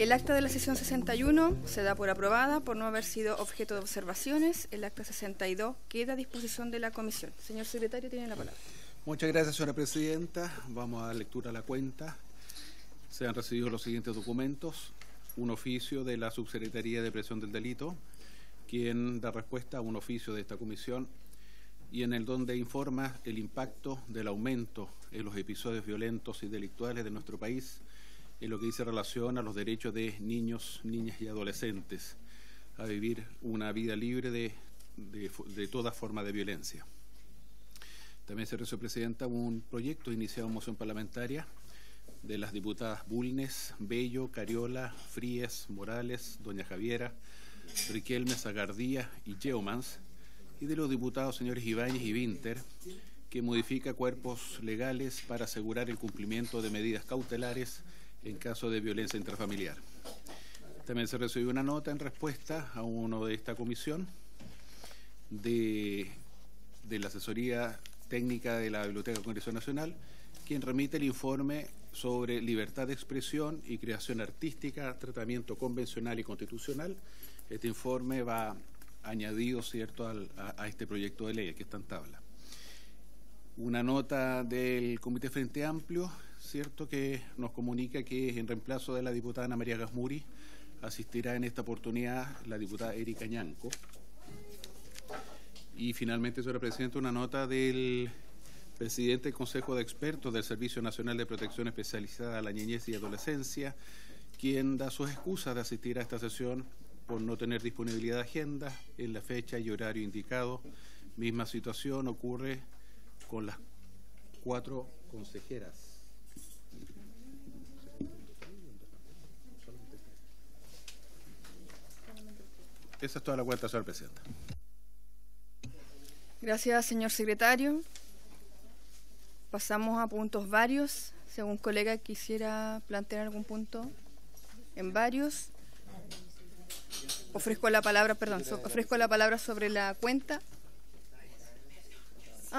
El acta de la sesión 61 se da por aprobada por no haber sido objeto de observaciones. El acta 62 queda a disposición de la comisión. Señor secretario, tiene la palabra. Muchas gracias, señora presidenta. Vamos a dar lectura a la cuenta. Se han recibido los siguientes documentos. Un oficio de la Subsecretaría de Prevención del Delito, quien da respuesta a un oficio de esta comisión y en el donde informa el impacto del aumento en los episodios violentos y delictuales de nuestro país en lo que dice relación a los derechos de niños, niñas y adolescentes a vivir una vida libre de toda forma de violencia. También se recibió, Presidenta, un proyecto iniciado en moción parlamentaria de las diputadas Bulnes, Bello, Cariola, Fríes, Morales, doña Javiera, Riquelme, Zagardía y Yeomans, y de los diputados señores Ibáñez y Vinter, que modifica cuerpos legales para asegurar el cumplimiento de medidas cautelares en caso de violencia intrafamiliar. También se recibió una nota en respuesta a uno de esta comisión de la asesoría técnica de la Biblioteca del Congreso Nacional, quien remite el informe sobre libertad de expresión y creación artística, tratamiento convencional y constitucional. Este informe va añadido, ¿cierto?, a este proyecto de ley que está en tabla. Una nota del Comité Frente Amplio, ¿cierto?, que nos comunica que en reemplazo de la diputada Ana María Gasmuri asistirá en esta oportunidad la diputada Erika Ñanco. Y finalmente, señora presidenta, una nota del presidente del Consejo de Expertos del Servicio Nacional de Protección Especializada a la Niñez y Adolescencia, quien da sus excusas de asistir a esta sesión por no tener disponibilidad de agenda en la fecha y horario indicado. Misma situación ocurre con las 4 consejeras. Esa es toda la cuenta, señora presidenta. Gracias, señor secretario. Pasamos a puntos varios. Si algún colega quisiera plantear algún punto en varios. Ofrezco la palabra sobre la cuenta.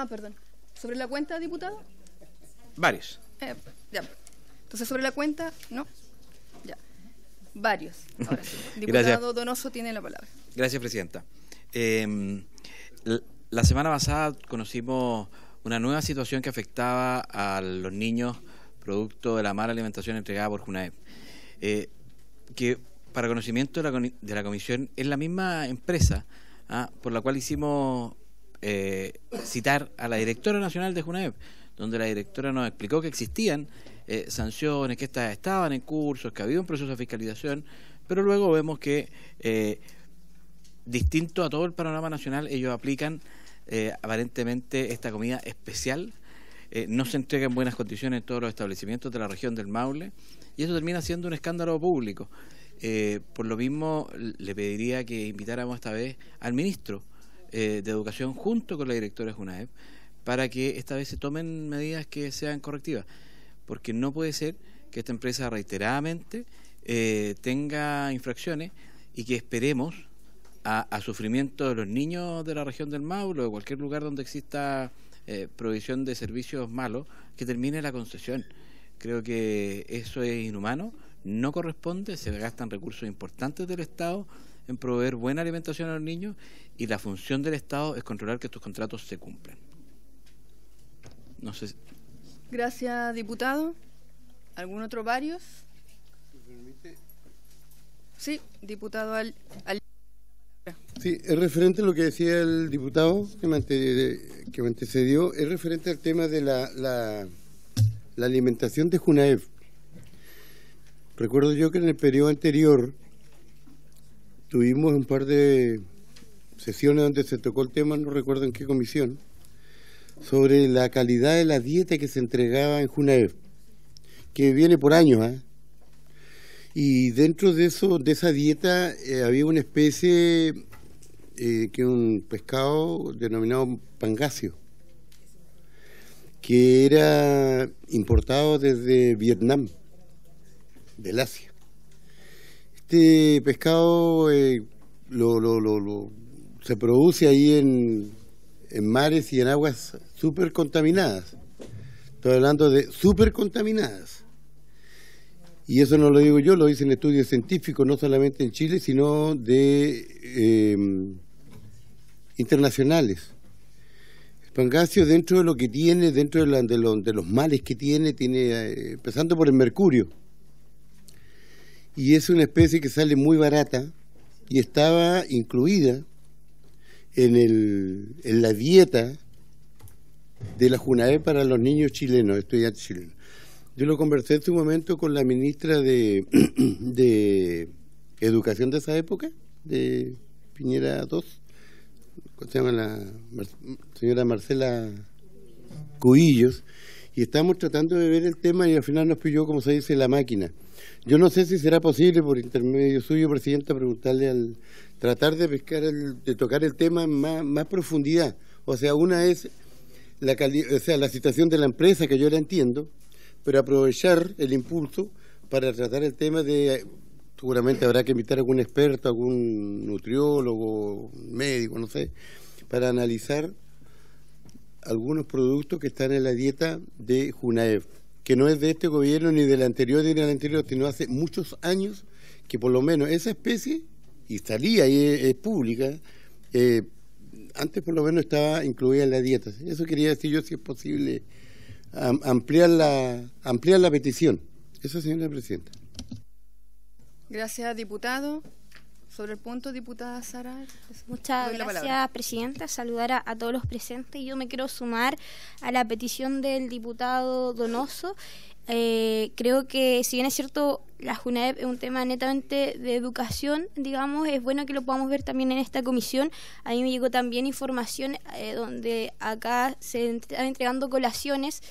Perdón. ¿Sobre la cuenta, diputado? Varios. Ya. Entonces, sobre la cuenta, no. Ya. Varios. Ahora sí. Diputado Gracias. Donoso tiene la palabra. Gracias, presidenta. La semana pasada conocimos una nueva situación que afectaba a los niños producto de la mala alimentación entregada por JUNAEP, que para conocimiento de la comisión es la misma empresa por la cual hicimos citar a la directora nacional de JUNAEP, donde la directora nos explicó que existían sanciones, que estas estaban en curso, que había un proceso de fiscalización, pero luego vemos que distinto a todo el panorama nacional, ellos aplican aparentemente esta comida especial, no se entrega en buenas condiciones en todos los establecimientos de la región del Maule, y eso termina siendo un escándalo público. Por lo mismo, le pediría que invitáramos esta vez al ministro de Educación junto con la directora de JUNAEP para que esta vez se tomen medidas que sean correctivas, porque no puede ser que esta empresa reiteradamente tenga infracciones y que esperemos a sufrimiento de los niños de la región del Maule o de cualquier lugar donde exista provisión de servicios malos, que termine la concesión. Creo que eso es inhumano, no corresponde, se gastan recursos importantes del Estado en proveer buena alimentación a los niños y la función del Estado es controlar que estos contratos se cumplan. No sé. Gracias, diputado. ¿Algún otro varios? Sí, diputado Sí, es referente a lo que decía el diputado que me antecedió, es referente al tema de la alimentación de JUNAEP. Recuerdo yo que en el periodo anterior tuvimos un par de sesiones donde se tocó el tema, no recuerdo en qué comisión, sobre la calidad de la dieta que se entregaba en JUNAEP, que viene por años, y dentro de esa dieta había una especie que un pescado denominado pangacio, que era importado desde Vietnam, del Asia. Este pescado se produce ahí en mares y en aguas súper contaminadas. Estoy hablando de súper contaminadas. Y eso no lo digo yo, lo dicen estudios científicos, no solamente en Chile, sino de internacionales. El pangasio, dentro de lo que tiene, dentro de los males que tiene, empezando por el mercurio. Y es una especie que sale muy barata y estaba incluida en la dieta de la JUNAEP para los niños chilenos, estudiantes chilenos. Yo lo conversé en su momento con la ministra de Educación de esa época, de Piñera II, ¿cómo se llama? La señora Marcela Cubillos, y estamos tratando de ver el tema y al final nos pilló, como se dice, la máquina. Yo no sé si será posible, por intermedio suyo, Presidenta, preguntarle tratar de pescar, de tocar el tema en más profundidad. O sea, una es la situación de la empresa, que yo la entiendo, pero aprovechar el impulso para tratar el tema seguramente habrá que invitar a algún experto, algún nutriólogo, médico, no sé, para analizar algunos productos que están en la dieta de JUNAEP, que no es de este gobierno ni del anterior ni del anterior, sino hace muchos años que por lo menos esa especie, y salía y es pública, antes por lo menos estaba incluida en la dieta. Eso quería decir yo, si es posible ampliar la petición. Eso, señora Presidenta. Gracias, diputado. Sobre el punto, diputada Sara. Muchas gracias, Presidenta. Saludar a todos los presentes. Yo me quiero sumar a la petición del diputado Donoso. Creo que, si bien es cierto, la JUNAEP es un tema netamente de educación, digamos, es bueno que lo podamos ver también en esta comisión. A mí me llegó también información donde acá se están entregando colaciones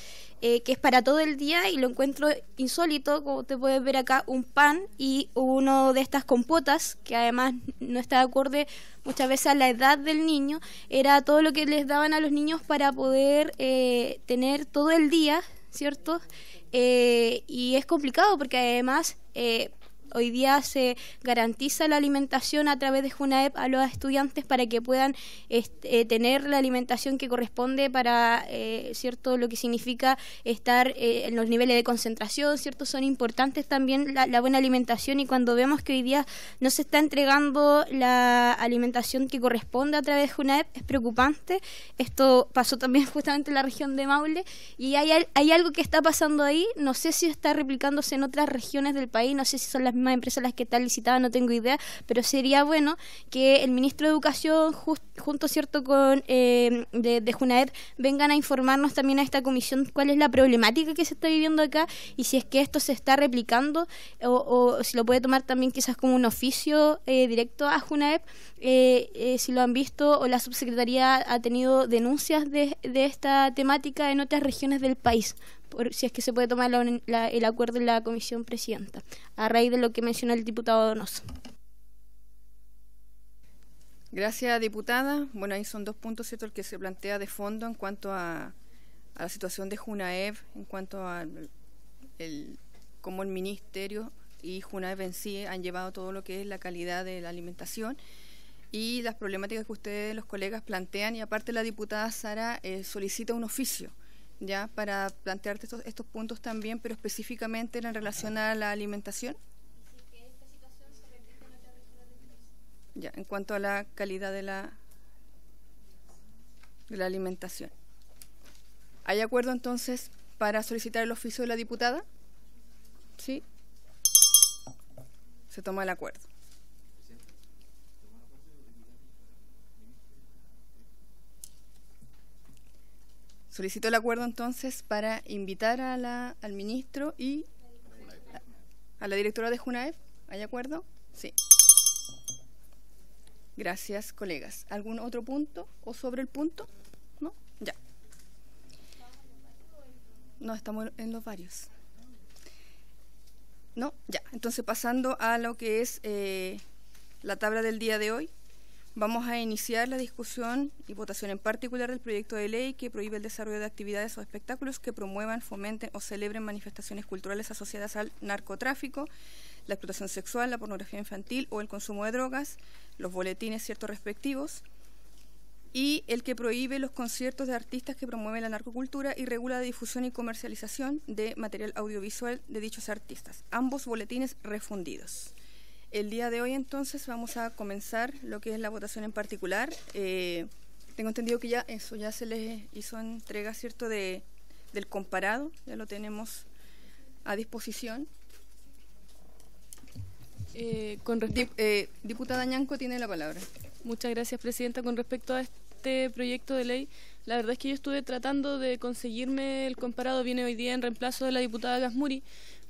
que es para todo el día, y lo encuentro insólito, como te puedes ver acá, un pan y uno de estas compotas, que además no está acorde muchas veces a la edad del niño. Era todo lo que les daban a los niños para poder tener todo el día, ¿cierto? Y es complicado porque además hoy día se garantiza la alimentación a través de JUNAEP a los estudiantes para que puedan tener la alimentación que corresponde para, ¿cierto?, lo que significa estar en los niveles de concentración, ¿cierto? Son importantes también la buena alimentación, y cuando vemos que hoy día no se está entregando la alimentación que corresponde a través de JUNAEP, es preocupante. Esto pasó también justamente en la región de Maule, y hay algo que está pasando ahí. No sé si está replicándose en otras regiones del país, no sé si son las mismas empresas las que están licitadas, no tengo idea, pero sería bueno que el ministro de Educación junto, ¿cierto?, con de JUNAEP vengan a informarnos también a esta comisión cuál es la problemática que se está viviendo acá, y si es que esto se está replicando, o si lo puede tomar también quizás como un oficio directo a JUNAEP, si lo han visto, o la subsecretaría ha tenido denuncias de esta temática en otras regiones del país, por si es que se puede tomar el acuerdo en la comisión, Presidenta, a raíz de lo que mencionó el diputado Donoso. Gracias, diputada. Bueno, ahí son dos puntos, ¿cierto?, el que se plantea de fondo en cuanto a la situación de JUNAEP, en cuanto a cómo el ministerio y JUNAEP en sí han llevado todo lo que es la calidad de la alimentación, y las problemáticas que ustedes, los colegas, plantean, y aparte la diputada Sara solicita un oficio ya para plantearte estos puntos también, pero específicamente en relación a la alimentación. Ya, en cuanto a la calidad de la alimentación. ¿Hay acuerdo entonces para solicitar el oficio de la diputada? ¿Sí? Se toma el acuerdo. Solicito el acuerdo entonces para invitar al ministro y a la directora de JUNAEP. ¿Hay acuerdo? Sí. Gracias, colegas. ¿Algún otro punto o sobre el punto? ¿No? Ya. No, estamos en los varios. No, ya. Entonces, pasando a lo que es la tabla del día de hoy, vamos a iniciar la discusión y votación en particular del proyecto de ley que prohíbe el desarrollo de actividades o espectáculos que promuevan, fomenten o celebren manifestaciones culturales asociadas al narcotráfico, la explotación sexual, la pornografía infantil o el consumo de drogas, los boletines ciertos respectivos. y el que prohíbe los conciertos de artistas que promueven la narcocultura y regula la difusión y comercialización de material audiovisual de dichos artistas. Ambos boletines refundidos. El día de hoy entonces vamos a comenzar lo que es la votación en particular. Tengo entendido que ya se les hizo entrega, ¿cierto?, del comparado, ya lo tenemos a disposición. Diputada Ñanco tiene la palabra. Muchas gracias, Presidenta. Con respecto a este proyecto de ley, la verdad es que yo estuve tratando de conseguirme el comparado, viene hoy día en reemplazo de la diputada Gasmuri,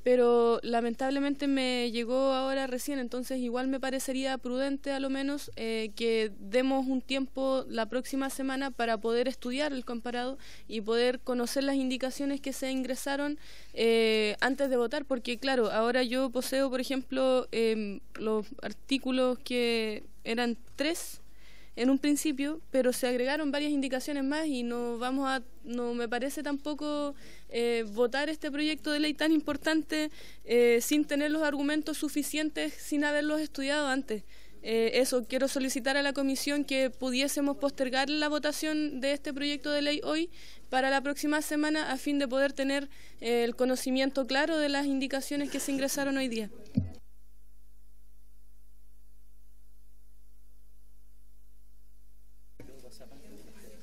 pero lamentablemente me llegó ahora recién, entonces igual me parecería prudente a lo menos que demos un tiempo la próxima semana para poder estudiar el comparado y poder conocer las indicaciones que se ingresaron antes de votar, porque claro, ahora yo poseo, por ejemplo, los artículos que eran 3 en un principio, pero se agregaron varias indicaciones más y no me parece tampoco votar este proyecto de ley tan importante sin tener los argumentos suficientes, sin haberlos estudiado antes. Eso, quiero solicitar a la comisión que pudiésemos postergar la votación de este proyecto de ley hoy para la próxima semana a fin de poder tener el conocimiento claro de las indicaciones que se ingresaron hoy día.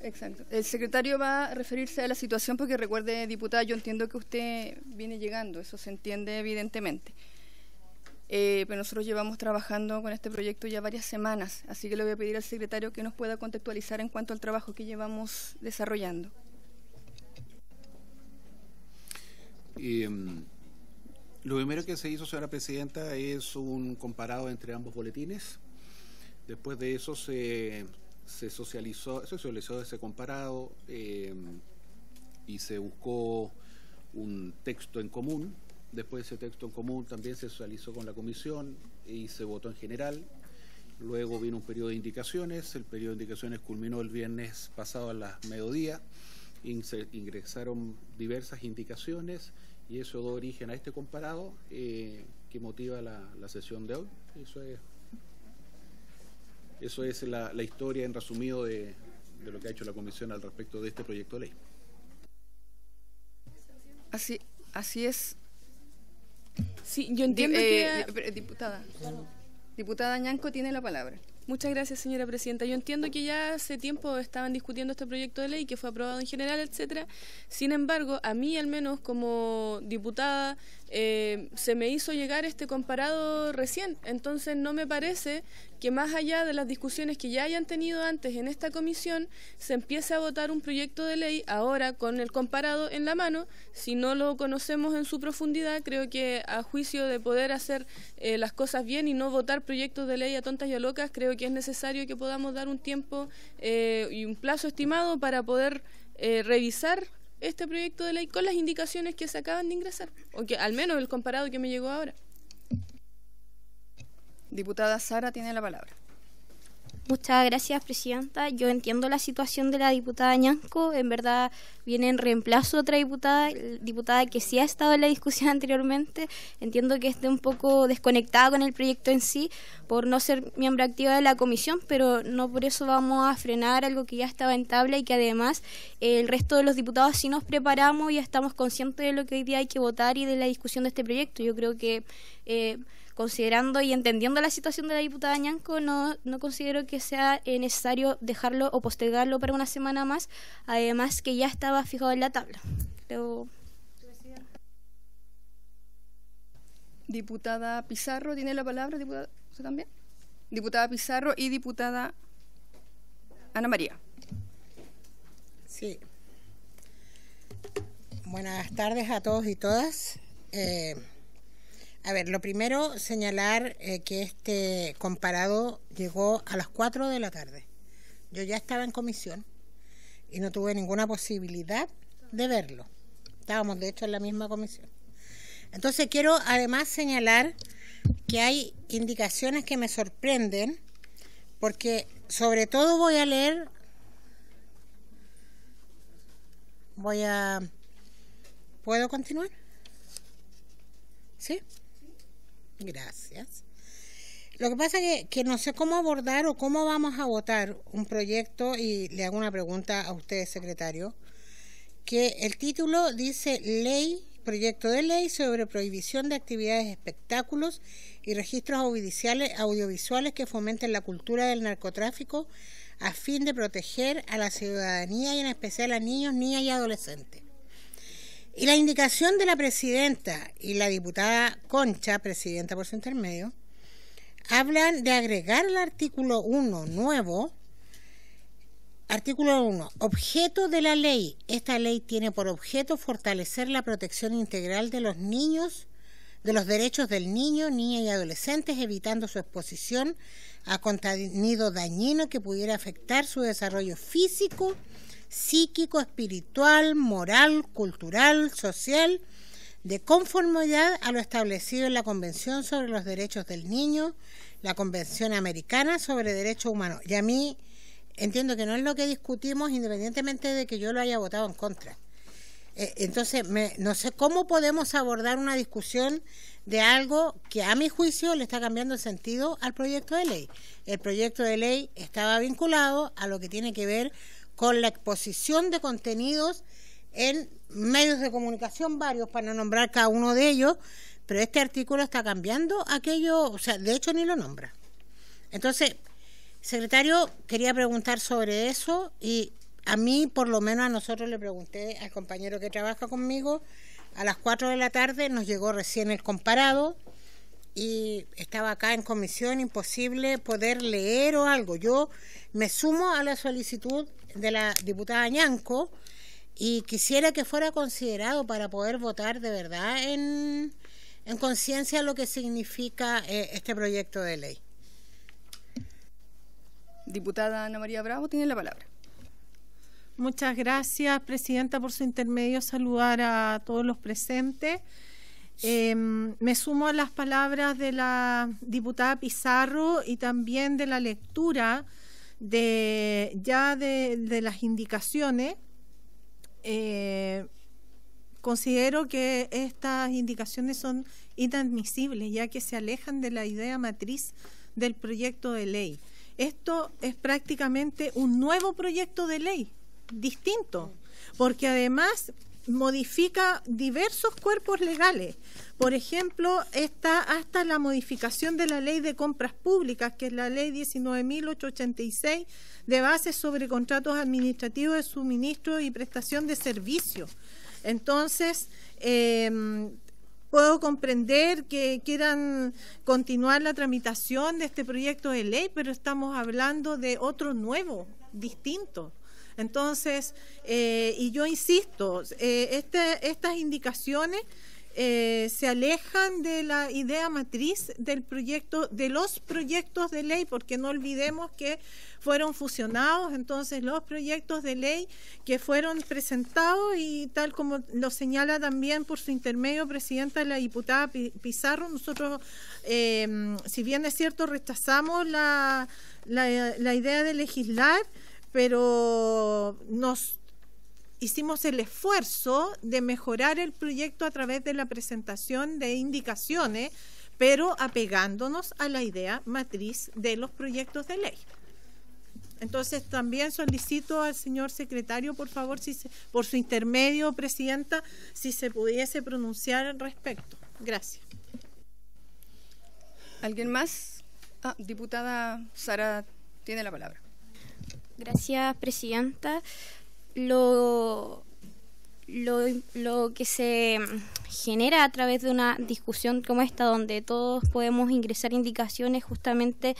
Exacto. El secretario va a referirse a la situación porque recuerde, diputada, yo entiendo que usted viene llegando, eso se entiende evidentemente. Pero nosotros llevamos trabajando con este proyecto ya varias semanas, así que le voy a pedir al secretario que nos pueda contextualizar en cuanto al trabajo que llevamos desarrollando. Lo primero que se hizo, señora Presidenta, es un comparado entre ambos boletines. Después de eso se socializó ese comparado y se buscó un texto en común. Después ese texto en común también se socializó con la comisión y se votó en general. Luego vino un periodo de indicaciones. El periodo de indicaciones culminó el viernes pasado a las mediodía. Ingresaron diversas indicaciones y eso dio origen a este comparado que motiva la sesión de hoy. Eso es la historia en resumido de lo que ha hecho la comisión al respecto de este proyecto de ley. Así es. Sí, yo entiendo Diputada Ñanco tiene la palabra. Muchas gracias, señora Presidenta. Yo entiendo que ya hace tiempo estaban discutiendo este proyecto de ley, que fue aprobado en general, etcétera. Sin embargo, a mí al menos como diputada se me hizo llegar este comparado recién. Entonces no me parece que más allá de las discusiones que ya hayan tenido antes en esta comisión, se empiece a votar un proyecto de ley ahora con el comparado en la mano. Si no lo conocemos en su profundidad, creo que a juicio de poder hacer las cosas bien y no votar proyectos de ley a tontas y a locas, creo que es necesario que podamos dar un tiempo y un plazo estimado para poder revisar este proyecto de ley con las indicaciones que se acaban de ingresar, o que al menos el comparado que me llegó ahora. Diputada Sara tiene la palabra. Muchas gracias, Presidenta. Yo entiendo la situación de la diputada Ñanco. En verdad viene en reemplazo de otra diputada que sí ha estado en la discusión anteriormente. Entiendo que esté un poco desconectada con el proyecto en sí por no ser miembro activa de la comisión, pero no por eso vamos a frenar algo que ya estaba en tabla y que además el resto de los diputados sí nos preparamos y estamos conscientes de lo que hoy día hay que votar y de la discusión de este proyecto. Yo creo que considerando y entendiendo la situación de la diputada Ñanco, no considero que sea necesario dejarlo o postergarlo para una semana más, además que ya estaba fijado en la tabla. Diputada Pizarro tiene la palabra, diputada, ¿usted también? Diputada Pizarro y diputada Ana María. Sí. Buenas tardes a todos y todas. A ver, lo primero, señalar que este comparado llegó a las 4 de la tarde. Yo ya estaba en comisión y no tuve ninguna posibilidad de verlo. Estábamos, de hecho, en la misma comisión. Entonces, quiero además señalar que hay indicaciones que me sorprenden, porque sobre todo voy a leer... ¿Puedo continuar? ¿Sí? Gracias. Lo que pasa es que no sé cómo abordar o cómo vamos a votar un proyecto, y le hago una pregunta a usted, secretario, que el título dice proyecto de ley sobre prohibición de actividades, espectáculos y registros audiovisuales que fomenten la cultura del narcotráfico a fin de proteger a la ciudadanía y en especial a niños, niñas y adolescentes. Y la indicación de la presidenta y la diputada Concha, presidenta por su intermedio, hablan de agregar el artículo 1 nuevo. Artículo 1. Objeto de la ley. Esta ley tiene por objeto fortalecer la protección integral de los niños, de los derechos del niño, niña y adolescentes, evitando su exposición a contenido dañino que pudiera afectar su desarrollo físico, psíquico, espiritual, moral, cultural, social, de conformidad a lo establecido en la Convención sobre los Derechos del Niño, la Convención Americana sobre Derechos Humanos. Y a mí entiendo que no es lo que discutimos, independientemente de que yo lo haya votado en contra. Entonces, no sé cómo podemos abordar una discusión de algo que a mi juicio le está cambiando el sentido al proyecto de ley. El proyecto de ley estaba vinculado a lo que tiene que ver con la exposición de contenidos en medios de comunicación varios, para no nombrar cada uno de ellos, pero este artículo está cambiando aquello, o sea, de hecho ni lo nombra. Entonces, secretario, quería preguntar sobre eso, y a mí, por lo menos a nosotros le pregunté al compañero que trabaja conmigo, a las 4 de la tarde nos llegó recién el comparado, y estaba acá en comisión, imposible poder leer o algo. Yo me sumo a la solicitud de la diputada Ñanco y quisiera que fuera considerado para poder votar de verdad en conciencia lo que significa este proyecto de ley. Diputada Ana María Bravo, tiene la palabra. Muchas gracias, presidenta, por su intermedio. Saludar a todos los presentes. Me sumo a las palabras de la diputada Pizarro y también de la lectura de las indicaciones. Considero que estas indicaciones son inadmisibles, ya que se alejan de la idea matriz del proyecto de ley. Esto es prácticamente un nuevo proyecto de ley, distinto, porque además modifica diversos cuerpos legales. Por ejemplo, está hasta la modificación de la ley de compras públicas, que es la ley 19.886, de bases sobre contratos administrativos de suministro y prestación de servicios. Entonces, puedo comprender que quieran continuar la tramitación de este proyecto de ley, pero estamos hablando de otro nuevo, distinto. Entonces, y yo insisto, estas indicaciones se alejan de la idea matriz del proyecto, de los proyectos de ley, porque no olvidemos que fueron fusionados. Entonces los proyectos de ley que fueron presentados, y tal como lo señala también por su intermedio, presidenta, la diputada Pizarro, nosotros, si bien es cierto, rechazamos la idea de legislar, pero nos hicimos el esfuerzo de mejorar el proyecto a través de la presentación de indicaciones, pero apegándonos a la idea matriz de los proyectos de ley. Entonces también solicito al señor secretario, por favor, por su intermedio, presidenta, si se pudiese pronunciar al respecto. Gracias. ¿Alguien más? Diputada Sara, tiene la palabra. Gracias, presidenta. Lo que se genera a través de una discusión como esta, donde todos podemos ingresar indicaciones, justamente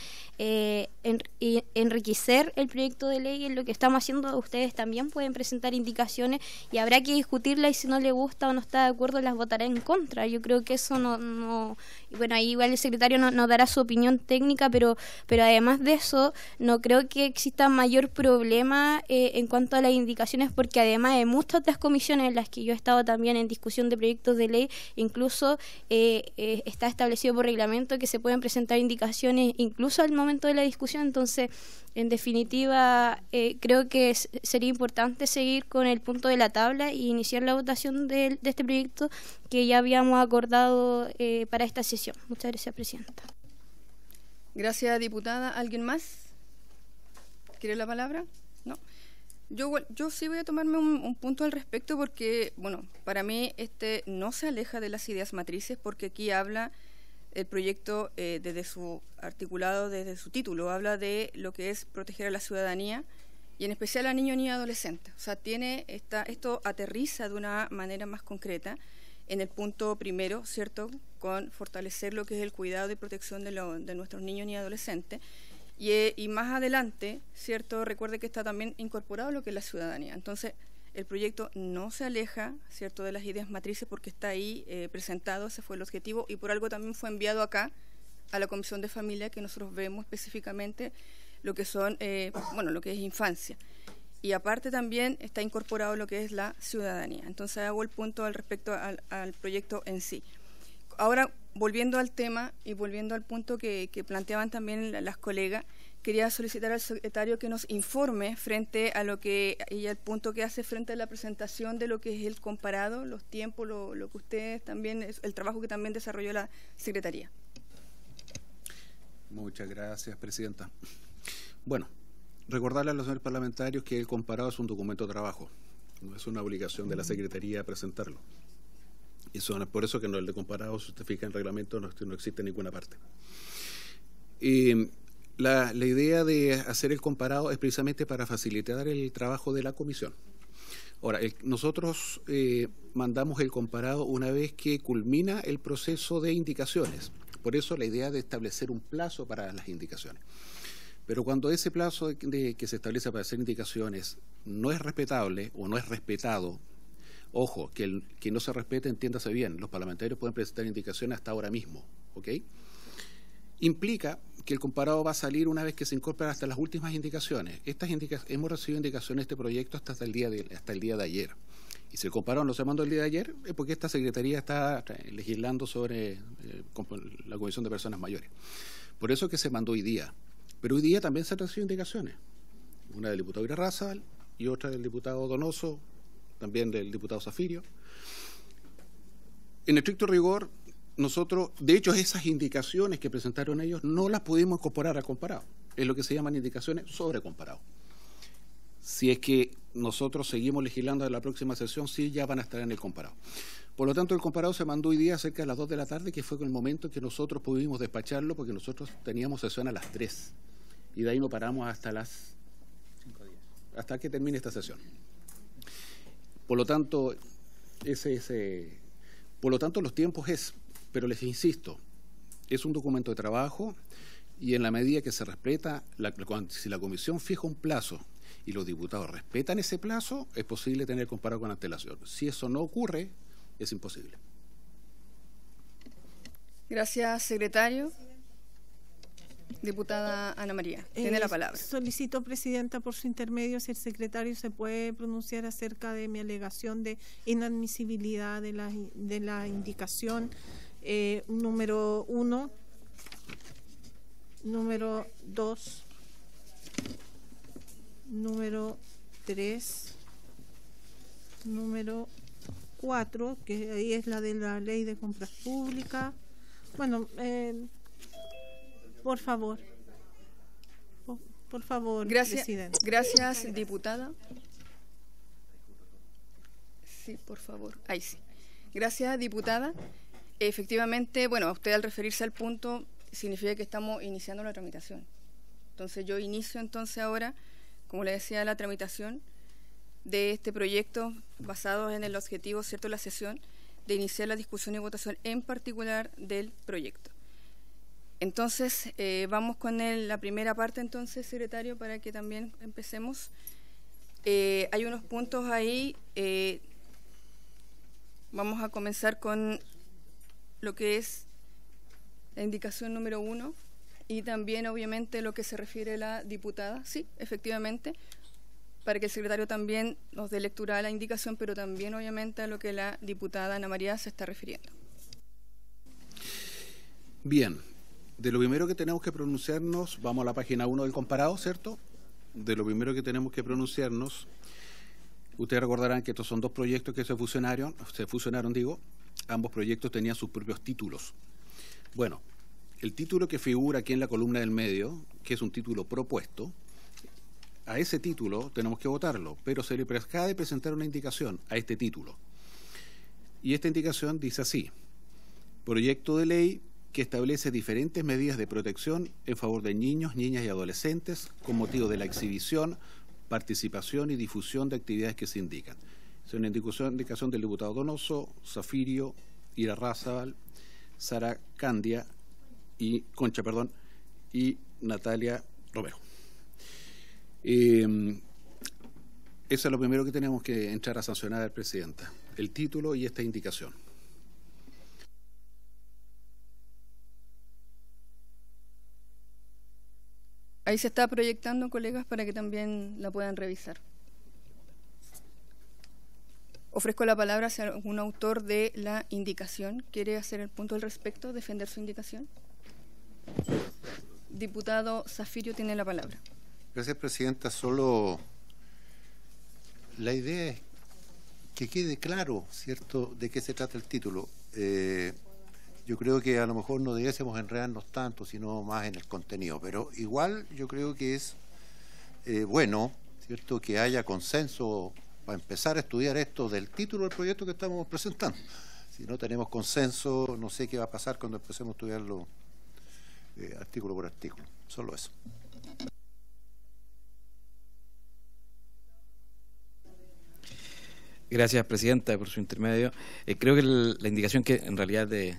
enriquecer el proyecto de ley, en lo que estamos haciendo. Ustedes también pueden presentar indicaciones y habrá que discutirla, y si no le gusta o no está de acuerdo, las votará en contra. Yo creo que eso no bueno, ahí igual el secretario nos dará su opinión técnica, pero además de eso, no creo que exista mayor problema en cuanto a las indicaciones, porque además de muchas otras comisiones en las que yo he estado también en discusión de proyectos de ley, incluso está establecido por reglamento que se pueden presentar indicaciones incluso al momento de la discusión. Entonces, en definitiva, creo que sería importante seguir con el punto de la tabla y iniciar la votación de este proyecto que ya habíamos acordado para esta sesión. Muchas gracias, presidenta. Gracias, diputada. ¿Alguien más quiere la palabra? No. Yo sí voy a tomarme un punto al respecto porque, bueno, para mí no se aleja de las ideas matrices, porque aquí habla el proyecto desde su articulado, desde su título, habla de lo que es proteger a la ciudadanía y en especial a niños y adolescentes. O sea, esto aterriza de una manera más concreta en el punto primero, ¿cierto?, con fortalecer lo que es el cuidado y protección de nuestros niños y adolescentes. Y más adelante, ¿cierto?, recuerde que está también incorporado lo que es la ciudadanía. Entonces, el proyecto no se aleja, ¿cierto?, de las ideas matrices porque está ahí presentado, ese fue el objetivo, y por algo también fue enviado acá a la Comisión de Familia, que nosotros vemos específicamente lo que son, lo que es infancia. Y aparte también está incorporado lo que es la ciudadanía. Entonces hago el punto al respecto al proyecto en sí. Ahora, volviendo al tema y volviendo al punto que planteaban también las colegas, quería solicitar al secretario que nos informe frente a lo que, y el punto que hace frente a la presentación de lo que es el comparado, los tiempos, lo que ustedes también, el trabajo que también desarrolló la Secretaría. Muchas gracias, Presidenta. Bueno, recordarle a los señores parlamentarios que el comparado es un documento de trabajo, no es una obligación de la Secretaría presentarlo. Por eso que el de comparado, si usted fija en el reglamento, no existe en ninguna parte. La idea de hacer el comparado es precisamente para facilitar el trabajo de la comisión. Ahora, nosotros mandamos el comparado una vez que culmina el proceso de indicaciones. Por eso la idea de establecer un plazo para las indicaciones. Pero cuando ese plazo que se establece para hacer indicaciones no es respetable o no es respetado, ojo, que no se respete, entiéndase bien, los parlamentarios pueden presentar indicaciones hasta ahora mismo, ¿ok? Implica que el comparado va a salir una vez que se incorporan hasta las últimas indicaciones. Hemos recibido indicaciones de este proyecto hasta el día de ayer. Y si el comparado no se mandó el día de ayer, es porque esta Secretaría está legislando sobre la Comisión de Personas Mayores. Por eso que se mandó hoy día. Pero hoy día también se han recibido indicaciones. Una del diputado Irarrázaval y otra del diputado Donoso, también del diputado Zafirio. En estricto rigor, nosotros, de hecho, esas indicaciones que presentaron ellos no las pudimos incorporar al comparado. Es lo que se llaman indicaciones sobre comparado. Si es que nosotros seguimos legislando en la próxima sesión, sí, ya van a estar en el comparado. Por lo tanto, el comparado se mandó hoy día cerca de las 2 de la tarde, que fue el momento en que nosotros pudimos despacharlo, porque nosotros teníamos sesión a las 3. Y de ahí no paramos hasta las 5 días, hasta que termine esta sesión. Por lo tanto, los tiempos pero les insisto, es un documento de trabajo y en la medida que se respeta, si la comisión fija un plazo y los diputados respetan ese plazo, es posible tener comparado con antelación. Si eso no ocurre, es imposible. Gracias, secretario. Diputada Ana María, tiene la palabra. Solicito, Presidenta, por su intermedio, si el secretario se puede pronunciar acerca de mi alegación de inadmisibilidad de la indicación número 1, número 2, número 3, número 4, que ahí es la de la Ley de Compras Públicas. Bueno, por favor, Presidente. Gracias, diputada. Sí, por favor. Ahí sí. Gracias, diputada. Efectivamente, bueno, usted al referirse al punto, significa que estamos iniciando la tramitación. Entonces, yo inicio ahora, como le decía, la tramitación de este proyecto basado en el objetivo, ¿cierto?, de la sesión, de iniciar la discusión y votación en particular del proyecto. Entonces, vamos con la primera parte, entonces, secretario, para que también empecemos. Hay unos puntos ahí. Vamos a comenzar con lo que es la indicación número 1 y también, obviamente, lo que se refiere a la diputada. Sí, efectivamente, para que el secretario también nos dé lectura a la indicación, pero también, obviamente, a lo que la diputada Ana María se está refiriendo. Bien. De lo primero que tenemos que pronunciarnos, vamos a la página 1 del comparado, ¿cierto? De lo primero que tenemos que pronunciarnos, ustedes recordarán que estos son dos proyectos que se fusionaron, ambos proyectos tenían sus propios títulos. Bueno, el título que figura aquí en la columna del medio, que es un título propuesto, a ese título tenemos que votarlo, pero se le acaba de presentar una indicación a este título. Y esta indicación dice así: proyecto de ley que establece diferentes medidas de protección en favor de niños, niñas y adolescentes con motivo de la exhibición, participación y difusión de actividades que se indican. Es una indicación del diputado Donoso, Zafirio, Irarrázaval, Sara Candia y y Natalia Romero. Eso es lo primero que tenemos que entrar a sancionar, Presidenta: el título y esta indicación. Ahí se está proyectando, colegas, para que también la puedan revisar. Ofrezco la palabra si algún autor de la indicación quiere hacer el punto al respecto, defender su indicación. Diputado Zafirio tiene la palabra. Gracias, Presidenta. Solo la idea es que quede claro, ¿cierto?, de qué se trata el título. Yo creo que a lo mejor no debiésemos enredarnos tanto, sino más en el contenido. Pero igual yo creo que es bueno, ¿cierto?, que haya consenso para empezar a estudiar esto del título del proyecto que estamos presentando. Si no tenemos consenso, no sé qué va a pasar cuando empecemos a estudiarlo artículo por artículo. Solo eso. Gracias, Presidenta, por su intermedio. Creo que la indicación, que en realidad de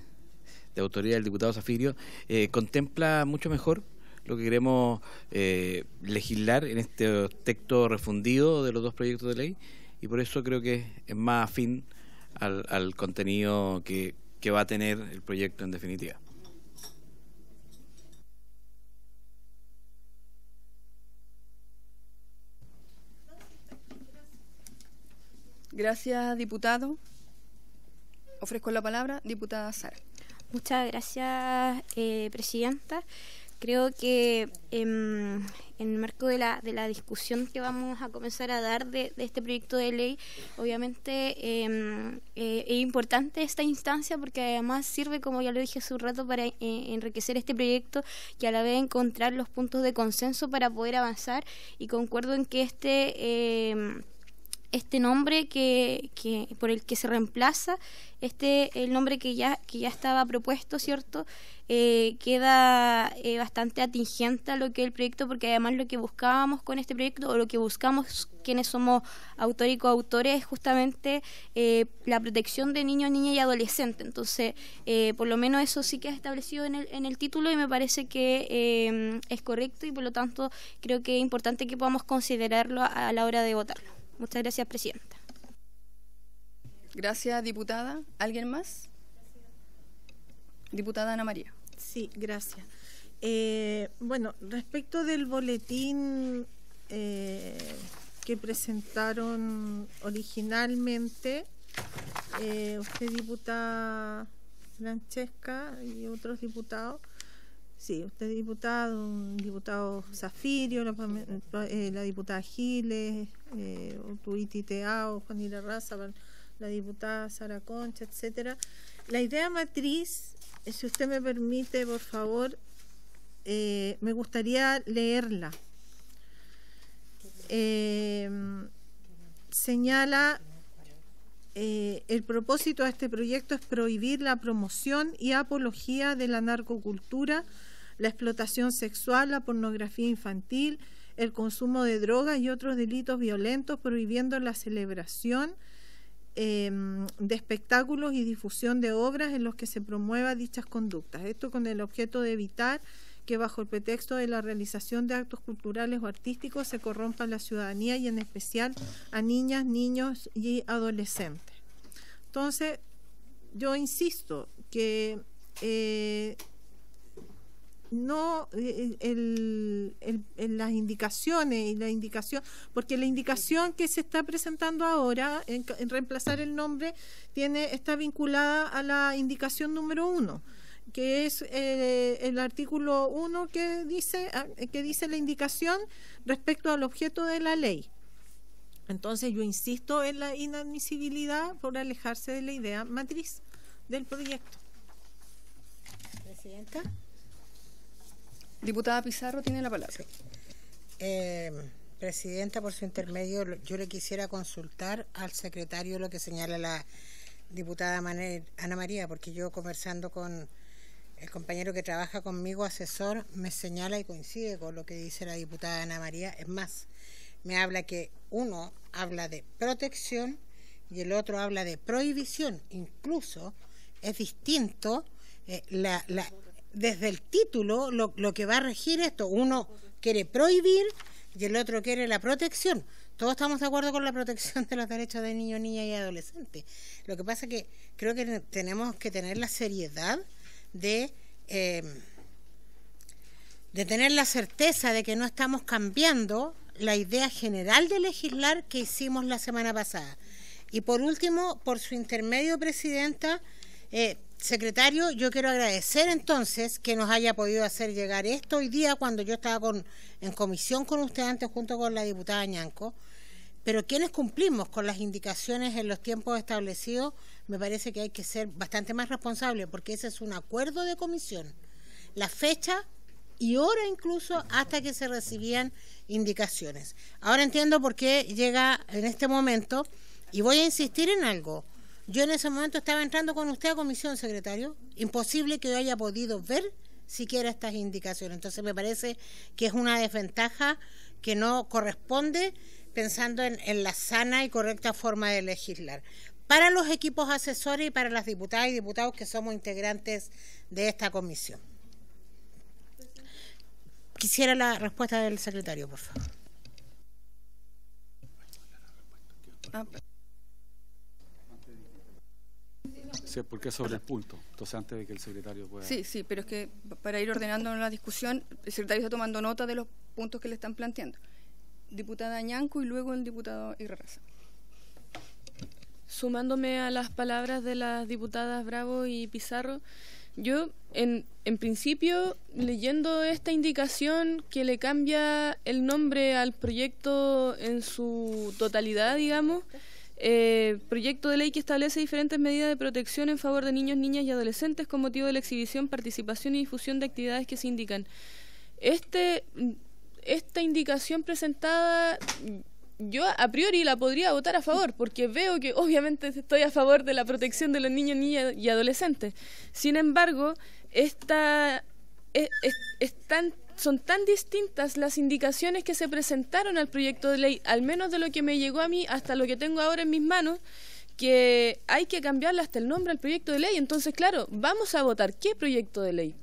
autoría del diputado Zafirio, contempla mucho mejor lo que queremos legislar en este texto refundido de los dos proyectos de ley, y por eso creo que es más afín al contenido que va a tener el proyecto en definitiva. Gracias, diputado. Ofrezco la palabra, diputada Sara. Muchas gracias, Presidenta. Creo que en el marco de la discusión que vamos a comenzar a dar de este proyecto de ley, obviamente es importante esta instancia, porque además sirve, como ya lo dije hace un rato, para enriquecer este proyecto y a la vez encontrar los puntos de consenso para poder avanzar, y concuerdo en que este nombre que por el que se reemplaza el nombre que ya estaba propuesto, ¿cierto? Queda bastante atingente a lo que es el proyecto, porque además lo que buscábamos con este proyecto, o lo que buscamos quienes somos autores y coautores, es justamente la protección de niños, niñas y adolescentes. Entonces, por lo menos eso sí que es establecido en el título, y me parece que es correcto, y por lo tanto creo que es importante que podamos considerarlo a la hora de votarlo. Muchas gracias, Presidenta. Gracias, diputada. ¿Alguien más? Diputada Ana María. Sí, gracias. Bueno, respecto del boletín que presentaron originalmente, usted, diputada Francesca, y otros diputados, sí, usted diputado Zafirio, la diputada Giles, Utuiti Teao, Juan Irarrázaval, la diputada Sara Concha, etcétera. La idea matriz, si usted me permite, por favor, me gustaría leerla. Señala: el propósito de este proyecto es prohibir la promoción y apología de la narcocultura, la explotación sexual, la pornografía infantil, el consumo de drogas y otros delitos violentos, prohibiendo la celebración de espectáculos y difusión de obras en los que se promueva dichas conductas. Esto con el objeto de evitar que, bajo el pretexto de la realización de actos culturales o artísticos, se corrompa la ciudadanía, y en especial a niñas, niños y adolescentes. Entonces, yo insisto que no las indicaciones y la indicación, porque la indicación que se está presentando ahora en reemplazar el nombre está vinculada a la indicación número 1, que es el artículo 1 que dice la indicación respecto al objeto de la ley. Entonces yo insisto en la inadmisibilidad por alejarse de la idea matriz del proyecto. Presidenta. Diputada Pizarro tiene la palabra. Sí. Presidenta, por su intermedio, yo le quisiera consultar al secretario lo que señala la diputada Ana María, porque yo conversando con el compañero que trabaja conmigo, asesor, me señala y coincide con lo que dice la diputada Ana María. Es más, me habla que uno habla de protección y el otro habla de prohibición. Incluso es distinto desde el título lo que va a regir esto. Uno quiere prohibir y el otro quiere la protección. Todos estamos de acuerdo con la protección de los derechos de niños, niñas y adolescentes. Lo que pasa es que creo que tenemos que tener la seriedad de tener la certeza de que no estamos cambiando la idea general de legislar que hicimos la semana pasada. Y por último, por su intermedio, Presidenta, secretario, yo quiero agradecer entonces que nos haya podido hacer llegar esto hoy día cuando yo estaba en comisión con usted antes junto con la diputada Ñanco, pero quienes cumplimos con las indicaciones en los tiempos establecidos, me parece que hay que ser bastante más responsable porque ese es un acuerdo de comisión. La fecha y hora incluso hasta que se recibían indicaciones. Ahora entiendo por qué llega en este momento y voy a insistir en algo. Yo en ese momento estaba entrando con usted a comisión, secretario. Imposible que yo haya podido ver siquiera estas indicaciones. Entonces me parece que es una desventaja que no corresponde pensando en la sana y correcta forma de legislar. Para los equipos asesores y para las diputadas y diputados que somos integrantes de esta comisión. Quisiera la respuesta del secretario, por favor. Sí, porque es sobre el punto. Entonces, antes de que el secretario pueda... Sí, pero es que para ir ordenando la discusión, el secretario está tomando nota de los puntos que le están planteando. Diputada Ñanco y luego el diputado Irarrázaval. Sumándome a las palabras de las diputadas Bravo y Pizarro, yo, en principio, leyendo esta indicación que le cambia el nombre al proyecto en su totalidad, digamos, proyecto de ley que establece diferentes medidas de protección en favor de niños, niñas y adolescentes con motivo de la exhibición, participación y difusión de actividades que se indican. Esta indicación presentada, yo a priori la podría votar a favor, porque veo que obviamente estoy a favor de la protección de los niños, niñas y adolescentes. Sin embargo, son tan distintas las indicaciones que se presentaron al proyecto de ley, al menos de lo que me llegó a mí hasta lo que tengo ahora en mis manos, que hay que cambiarle hasta el nombre al proyecto de ley. Entonces, claro, vamos a votar. ¿Qué proyecto de ley?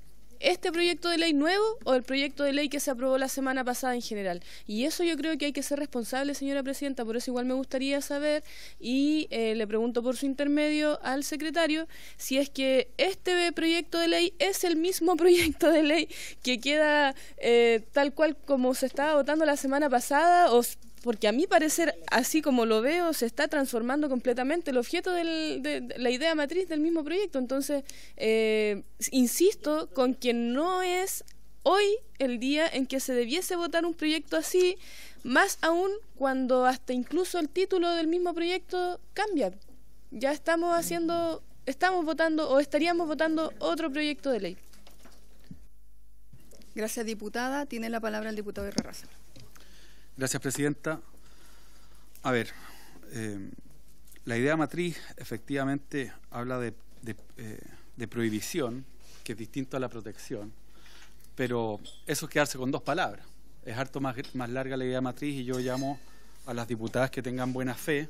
¿Este proyecto de ley nuevo o el proyecto de ley que se aprobó la semana pasada en general? Y eso yo creo que hay que ser responsable, señora presidenta, por eso igual me gustaría saber, y le pregunto por su intermedio al secretario, si es que este proyecto de ley es el mismo proyecto de ley que queda tal cual como se estaba votando la semana pasada, porque a mi parecer, así como lo veo, se está transformando completamente el objeto de la idea matriz del mismo proyecto. Entonces, insisto con que no es hoy el día en que se debiese votar un proyecto así, más aún cuando hasta incluso el título del mismo proyecto cambia. Ya estamos votando o estaríamos votando otro proyecto de ley. Gracias, diputada. Tiene la palabra el diputado Irarrázaval. Gracias, presidenta. A ver, la idea matriz efectivamente habla de prohibición, que es distinto a la protección, pero eso es quedarse con dos palabras. Es harto más larga la idea matriz y yo llamo a las diputadas que tengan buena fe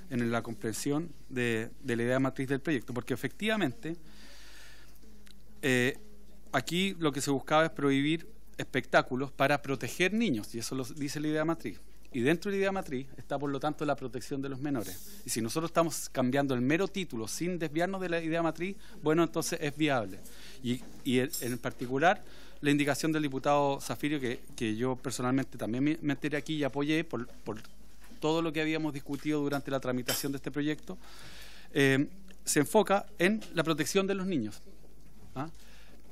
en la comprensión de la idea matriz del proyecto, porque efectivamente aquí lo que se buscaba es prohibir espectáculos para proteger niños, y eso lo dice la idea matriz. Y dentro de la idea matriz está, por lo tanto, la protección de los menores. Y si nosotros estamos cambiando el mero título sin desviarnos de la idea matriz, bueno, entonces es viable. Y en particular, la indicación del diputado Zafirio, que yo personalmente también me enteré aquí y apoyé por todo lo que habíamos discutido durante la tramitación de este proyecto, se enfoca en la protección de los niños. ¿Ah?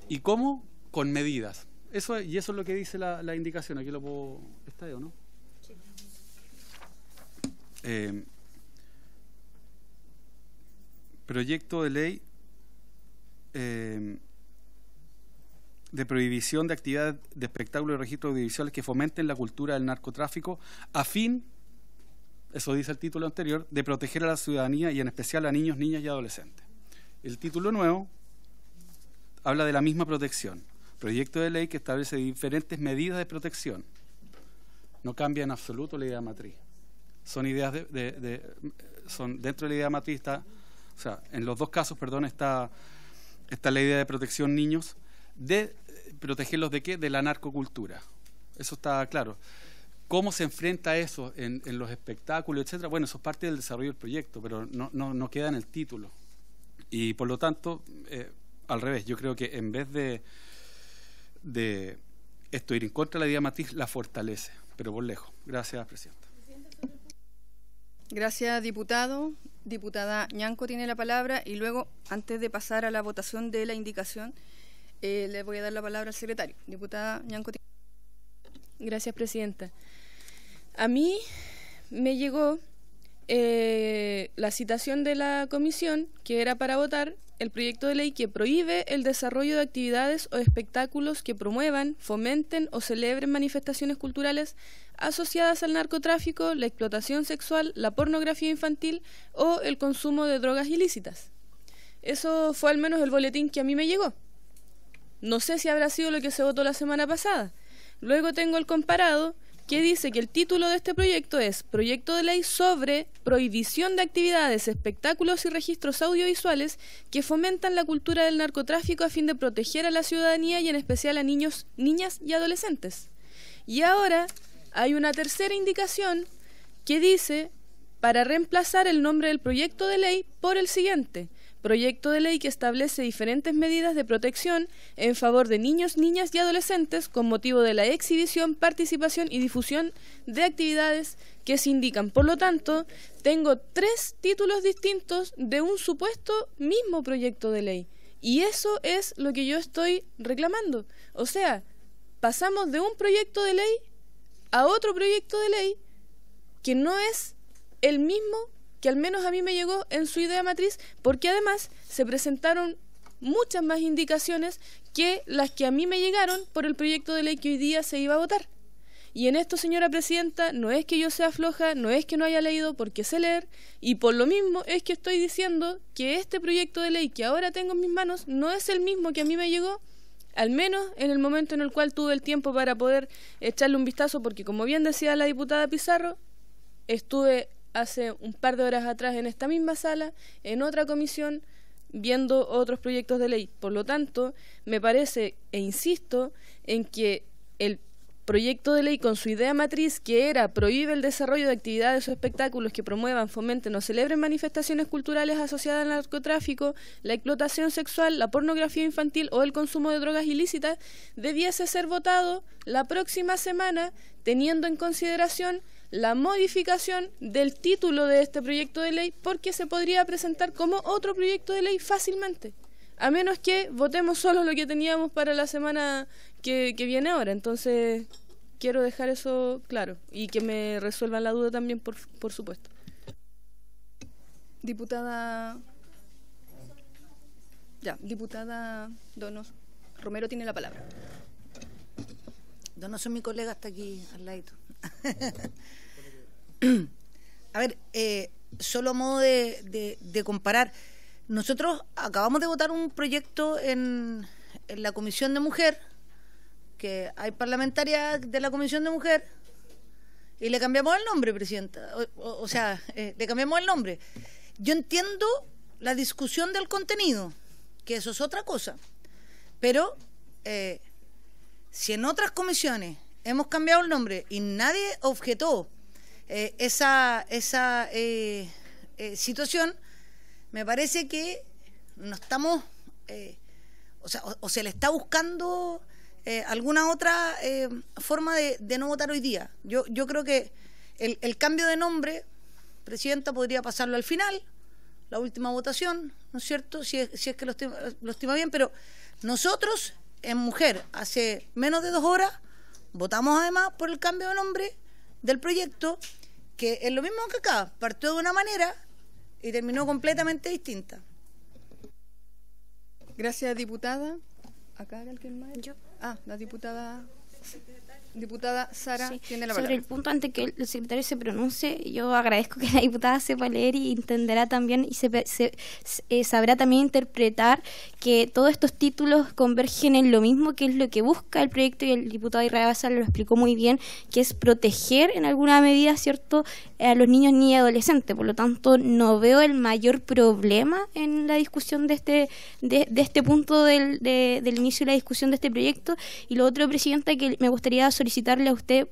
¿Y cómo? Con medidas. Eso es lo que dice la indicación. Aquí lo puedo... ¿Está ahí o no? Sí. Proyecto de ley de prohibición de actividades de espectáculos y registros audiovisuales que fomenten la cultura del narcotráfico a fin, eso dice el título anterior, de proteger a la ciudadanía y en especial a niños, niñas y adolescentes. El título nuevo habla de la misma protección. Proyecto de ley que establece diferentes medidas de protección. No cambia en absoluto la idea matriz. Son ideas son dentro de la idea matriz está, o sea, en los dos casos, perdón, está la idea de protección niños, de protegerlos de qué, de la narcocultura. Eso está claro. ¿Cómo se enfrenta eso en los espectáculos, etcétera? Bueno, eso es parte del desarrollo del proyecto, pero no queda en el título. Y por lo tanto, al revés, yo creo que en vez de esto ir en contra de la idea matriz, la fortalece, pero por lejos. Gracias, Presidenta. Gracias, diputado. Diputada Ñanco tiene la palabra y luego, antes de pasar a la votación de la indicación, le voy a dar la palabra al secretario. Diputada Ñanco. Gracias, Presidenta. A mí me llegó la citación de la comisión, que era para votar el proyecto de ley que prohíbe el desarrollo de actividades o espectáculos que promuevan, fomenten o celebren manifestaciones culturales asociadas al narcotráfico, la explotación sexual, la pornografía infantil o el consumo de drogas ilícitas. Eso fue al menos el boletín que a mí me llegó. No sé si habrá sido lo que se votó la semana pasada. Luego tengo el comparado, que dice que el título de este proyecto es Proyecto de Ley sobre prohibición de actividades, espectáculos y registros audiovisuales que fomentan la cultura del narcotráfico a fin de proteger a la ciudadanía y en especial a niños, niñas y adolescentes. Y ahora hay una tercera indicación que dice para reemplazar el nombre del proyecto de ley por el siguiente: proyecto de ley que establece diferentes medidas de protección en favor de niños, niñas y adolescentes con motivo de la exhibición, participación y difusión de actividades que se indican. Por lo tanto, tengo 3 títulos distintos de un supuesto mismo proyecto de ley. Y eso es lo que yo estoy reclamando. O sea, pasamos de un proyecto de ley a otro proyecto de ley que no es el mismo que al menos a mí me llegó en su idea matriz, porque además se presentaron muchas más indicaciones que las que a mí me llegaron por el proyecto de ley que hoy día se iba a votar. Y en esto, señora Presidenta, no es que yo sea floja, no es que no haya leído, porque sé leer, y por lo mismo es que estoy diciendo que este proyecto de ley que ahora tengo en mis manos no es el mismo que a mí me llegó, al menos en el momento en el cual tuve el tiempo para poder echarle un vistazo, porque como bien decía la diputada Pizarro, estuve hace un par de horas atrás en esta misma sala, en otra comisión, viendo otros proyectos de ley. Por lo tanto, me parece, e insisto, en que el proyecto de ley con su idea matriz, que era prohíbe el desarrollo de actividades o espectáculos que promuevan, fomenten o celebren manifestaciones culturales asociadas al narcotráfico, la explotación sexual, la pornografía infantil o el consumo de drogas ilícitas, debiese ser votado la próxima semana, teniendo en consideración la modificación del título de este proyecto de ley, porque se podría presentar como otro proyecto de ley fácilmente, a menos que votemos solo lo que teníamos para la semana que viene ahora. Entonces quiero dejar eso claro y que me resuelvan la duda también, por supuesto. Diputada Donoso Romero tiene la palabra. Donoso, mi colega, está aquí al ladito. A ver, solo a modo de comparar, nosotros acabamos de votar un proyecto en la Comisión de Mujer, que hay parlamentarias de la Comisión de Mujer, y le cambiamos el nombre, Presidenta. O sea, le cambiamos el nombre. Yo entiendo la discusión del contenido, que eso es otra cosa, pero si en otras comisiones hemos cambiado el nombre y nadie objetó esa situación, me parece que no estamos, o se le está buscando alguna otra forma de no votar hoy día. Yo creo que el cambio de nombre, Presidenta, podría pasarlo al final, la última votación, ¿no es cierto? Si es que lo estima bien, pero nosotros en Mujer, hace menos de 2 horas, votamos además por el cambio de nombre del proyecto, que es lo mismo que acá, partió de una manera y terminó completamente distinta. Gracias, diputada. ¿Acá era alguien más? Yo. La diputada Sara tiene la palabra. Sobre el punto antes que el secretario se pronuncie, yo agradezco que la diputada sepa leer y entenderá también y sabrá también interpretar que todos estos títulos convergen en lo mismo, que es lo que busca el proyecto, y el diputado Israel Basal lo explicó muy bien, que es proteger en alguna medida, ¿cierto?, a los niños, niñas y adolescentes. Por lo tanto, no veo el mayor problema en la discusión de este punto del inicio de la discusión de este proyecto. Y lo otro, Presidenta, que me gustaría solicitarle a usted,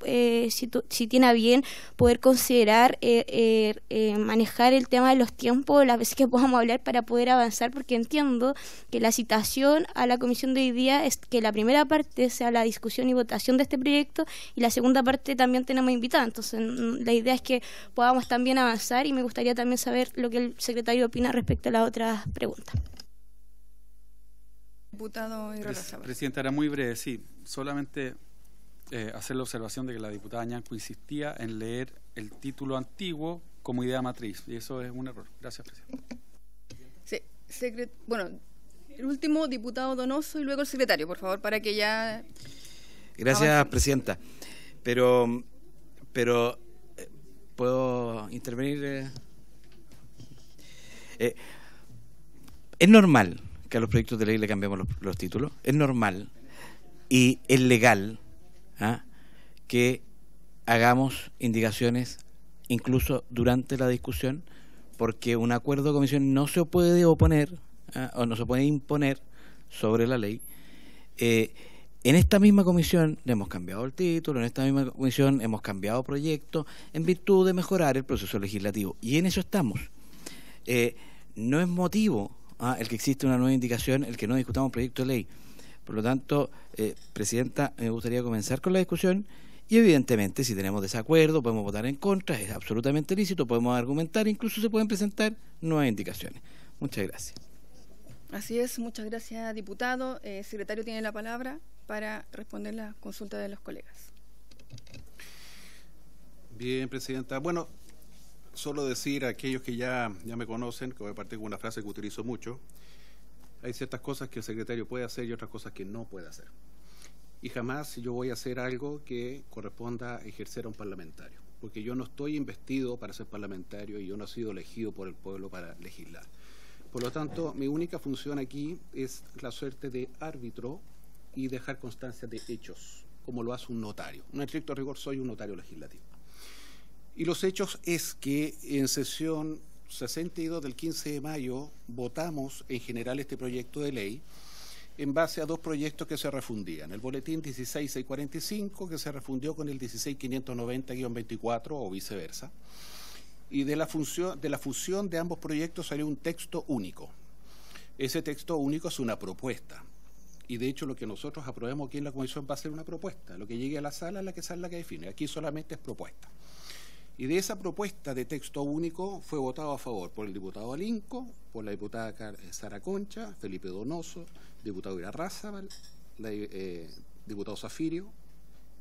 si tiene a bien poder considerar manejar el tema de los tiempos las veces que podamos hablar para poder avanzar, porque entiendo que la citación a la comisión de hoy día es que la primera parte sea la discusión y votación de este proyecto, y la segunda parte también tenemos invitada. Entonces, la idea es que podamos también avanzar, y me gustaría también saber lo que el secretario opina respecto a las otras preguntas. Diputado Presidenta, era muy breve, sí. Solamente hacer la observación de que la diputada Ñanco insistía en leer el título antiguo como idea matriz, y eso es un error. Gracias, Presidenta. Sí, el último, diputado Donoso, y luego el secretario, por favor, para que ya... Gracias, avancen. Presidenta. Pero ¿puedo intervenir? Es normal que a los proyectos de ley le cambiemos los títulos. Es normal y es legal que hagamos indicaciones incluso durante la discusión, porque un acuerdo de comisión no se puede oponer o no se puede imponer sobre la ley. En esta misma comisión le hemos cambiado el título, en esta misma comisión hemos cambiado proyectos en virtud de mejorar el proceso legislativo, y en eso estamos. No es motivo el que existe una nueva indicación el que no discutamos un proyecto de ley. Por lo tanto, Presidenta, me gustaría comenzar con la discusión, y evidentemente si tenemos desacuerdo podemos votar en contra, es absolutamente lícito, podemos argumentar, incluso se pueden presentar nuevas indicaciones. Muchas gracias. Así es, muchas gracias, diputado. Secretario tiene la palabra para responder la consulta de los colegas. Bien, Presidenta. Bueno, solo decir a aquellos que ya me conocen, que voy a partir con una frase que utilizo mucho: hay ciertas cosas que el secretario puede hacer y otras cosas que no puede hacer. Y jamás yo voy a hacer algo que corresponda a ejercer a un parlamentario, porque yo no estoy investido para ser parlamentario y yo no he sido elegido por el pueblo para legislar. Por lo tanto, mi única función aquí es la suerte de árbitro y dejar constancia de hechos, como lo hace un notario. En estricto rigor, soy un notario legislativo. Y los hechos es que en sesión 62 del 15 de mayo votamos en general este proyecto de ley en base a dos proyectos que se refundían: el boletín 16645, que se refundió con el 16590-24 o viceversa, y de la fusión de ambos proyectos salió un texto único. Ese texto único es una propuesta, y de hecho lo que nosotros aprobemos aquí en la comisión va a ser una propuesta. Lo que llegue a la sala es la que define. Aquí solamente es propuesta. Y de esa propuesta de texto único fue votado a favor por el diputado Alinco, por la diputada Sara Concha, Felipe Donoso, diputado Irarrázaval, diputado Zafirio,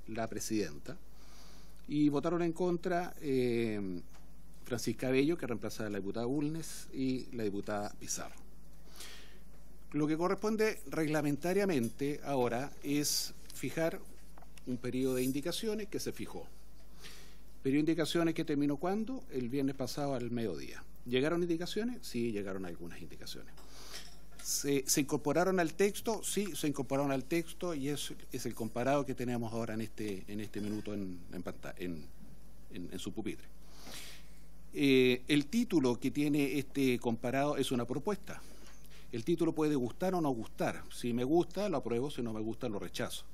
la presidenta, y votaron en contra Francisca Bello, que reemplazaba a la diputada Bulnes, y la diputada Pizarro. Lo que corresponde reglamentariamente ahora es fijar un periodo de indicaciones que se fijó. Periodo de indicaciones que terminó ¿cuándo? El viernes pasado al mediodía. ¿Llegaron indicaciones? Sí, llegaron algunas indicaciones. ¿Se incorporaron al texto? Sí, se incorporaron al texto, y es el comparado que tenemos ahora en este minuto en su pupitre. El título que tiene este comparado es una propuesta. El título puede gustar o no gustar. Si me gusta, lo apruebo; si no me gusta, lo rechazo.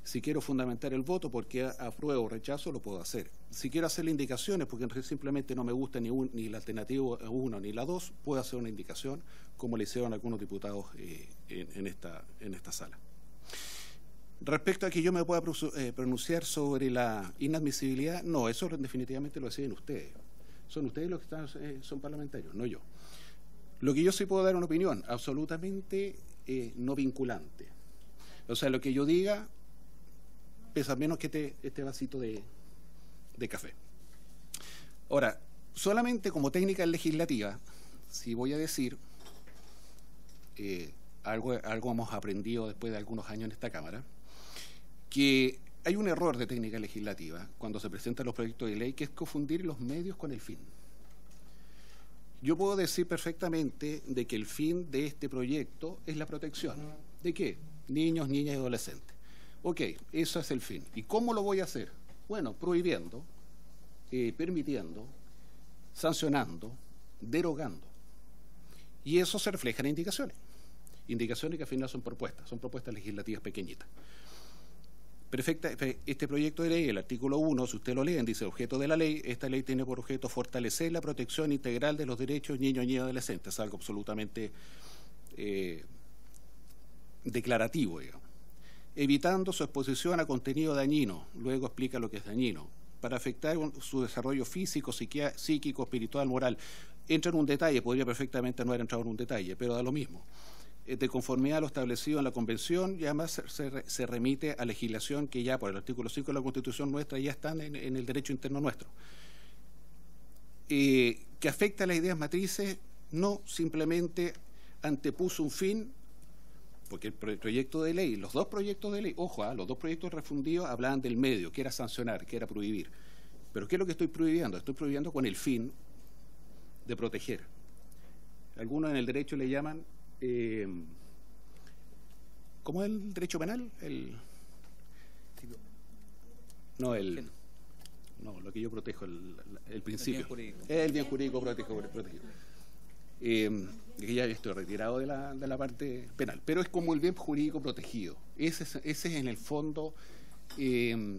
Si quiero fundamentar el voto porque apruebo o rechazo, lo puedo hacer. Si quiero hacerle indicaciones porque simplemente no me gusta ni la alternativa 1 ni la 2, puedo hacer una indicación, como le hicieron algunos diputados en esta sala. Respecto a que yo me pueda pronunciar sobre la inadmisibilidad, no, eso definitivamente lo deciden ustedes. Son ustedes los que son parlamentarios, no yo. Lo que yo sí puedo dar una opinión absolutamente no vinculante. O sea, lo que yo diga pesa menos que este vasito de café. Ahora, solamente como técnica legislativa, si voy a decir algo hemos aprendido después de algunos años en esta Cámara, que hay un error de técnica legislativa cuando se presentan los proyectos de ley, que es confundir los medios con el fin. Yo puedo decir perfectamente de que el fin de este proyecto es la protección. ¿De qué? Niños, niñas y adolescentes. Ok, eso es el fin. ¿Y cómo lo voy a hacer? Bueno, prohibiendo, permitiendo, sancionando, derogando. Y eso se refleja en indicaciones. Indicaciones que al final son propuestas legislativas pequeñitas. Este proyecto de ley, el artículo 1, si usted lo lee, dice objeto de la ley, esta ley tiene por objeto fortalecer la protección integral de los derechos de niños, niñas y adolescentes. Es algo absolutamente declarativo, digamos. Evitando su exposición a contenido dañino, luego explica lo que es dañino, para afectar su desarrollo físico, psíquico, espiritual, moral. Entra en un detalle, podría perfectamente no haber entrado en un detalle, pero da lo mismo. De conformidad a lo establecido en la Convención, y además se remite a legislación que ya por el artículo 5 de la Constitución nuestra ya están en el derecho interno nuestro. Que afecta a las ideas matrices, no simplemente antepuso un fin, porque el proyecto de ley, los dos proyectos de ley, ojo, los dos proyectos refundidos hablaban del medio, que era sancionar, que era prohibir. Pero ¿qué es lo que estoy prohibiendo? Estoy prohibiendo con el fin de proteger. Algunos en el derecho le llaman, ¿cómo es el derecho penal? Lo que yo protejo, el principio. El bien jurídico protegido. Que ya estoy retirado de la parte penal, pero es como el bien jurídico protegido. Ese es en el fondo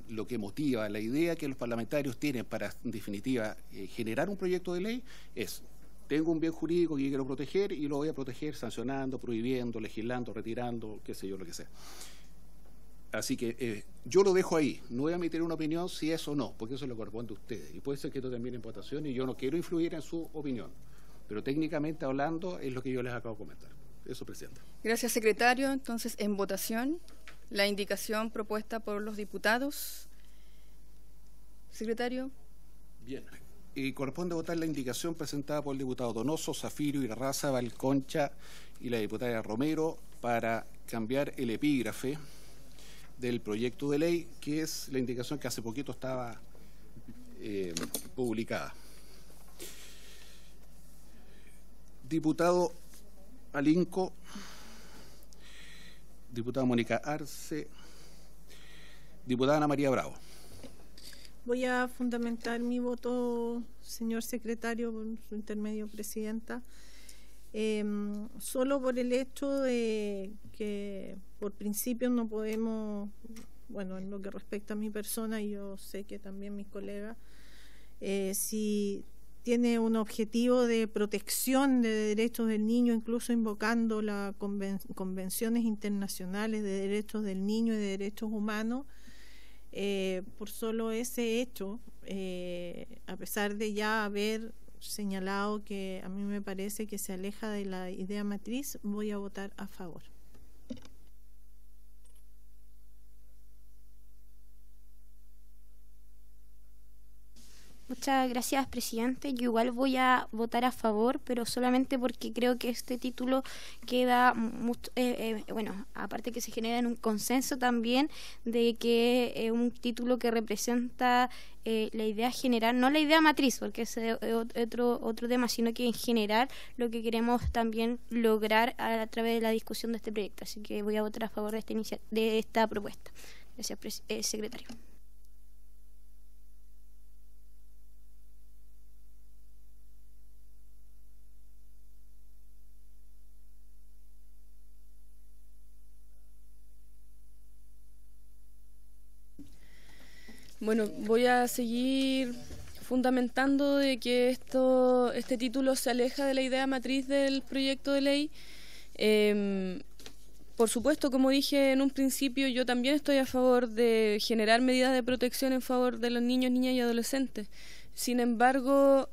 lo que motiva, la idea que los parlamentarios tienen para, en definitiva, generar un proyecto de ley es: tengo un bien jurídico que yo quiero proteger y lo voy a proteger sancionando, prohibiendo, legislando, retirando, qué sé yo, lo que sea. Así que yo lo dejo ahí, no voy a emitir una opinión si es o no, porque eso le corresponde a ustedes. Y puede ser que esto termine en votación y yo no quiero influir en su opinión. Pero técnicamente hablando es lo que yo les acabo de comentar. Eso, Presidenta. Gracias, secretario. Entonces, en votación, la indicación propuesta por los diputados. Secretario. Bien. Y corresponde votar la indicación presentada por el diputado Donoso, Zafirio, Irarrázaval, Valconcha y la diputada Romero para cambiar el epígrafe del proyecto de ley, que es la indicación que hace poquito estaba publicada. Diputado Alinco, diputada Mónica Arce, diputada Ana María Bravo. Voy a fundamentar mi voto, señor secretario, por su intermedio, presidenta, solo por el hecho de que por principio no podemos, bueno, en lo que respecta a mi persona, y yo sé que también mis colegas, si tiene un objetivo de protección de derechos del niño, incluso invocando las convenciones internacionales de derechos del niño y de derechos humanos, por solo ese hecho, a pesar de ya haber señalado que a mí me parece que se aleja de la idea matriz, voy a votar a favor. Muchas gracias, presidente. Yo igual voy a votar a favor, pero solamente porque creo que este título queda, bueno, aparte que se genera en un consenso también de que es un título que representa la idea general, no la idea matriz, porque es otro tema, sino que en general lo que queremos también lograr a través de la discusión de este proyecto. Así que voy a votar a favor de esta propuesta. Gracias, secretario. Bueno, voy a seguir fundamentando de que este título se aleja de la idea matriz del proyecto de ley. Por supuesto, como dije en un principio, yo también estoy a favor de generar medidas de protección en favor de los niños, niñas y adolescentes. Sin embargo,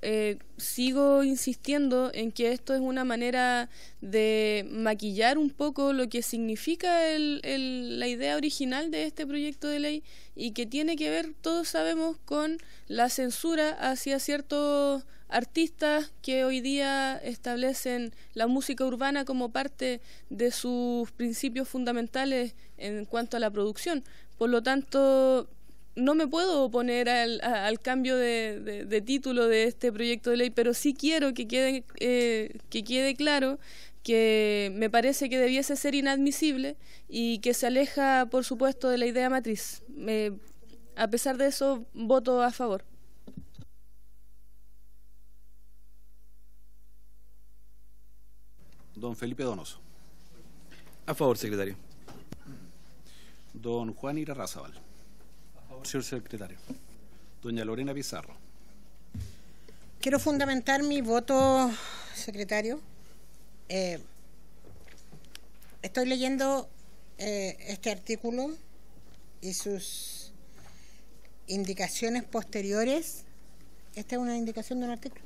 sigo insistiendo en que esto es una manera de maquillar un poco lo que significa la idea original de este proyecto de ley y que tiene que ver, todos sabemos, con la censura hacia ciertos artistas que hoy día establecen la música urbana como parte de sus principios fundamentales en cuanto a la producción. Por lo tanto, no me puedo oponer al cambio de título de este proyecto de ley, pero sí quiero que quede claro que me parece que debiese ser inadmisible y que se aleja, por supuesto, de la idea matriz. A pesar de eso, voto a favor. Don Felipe Donoso. A favor, secretario. Don Juan Irarrázaval. A favor, señor secretario. Doña Lorena Pizarro. Quiero fundamentar mi voto, secretario. Estoy leyendo este artículo y sus indicaciones posteriores. ¿Esta es una indicación de un artículo?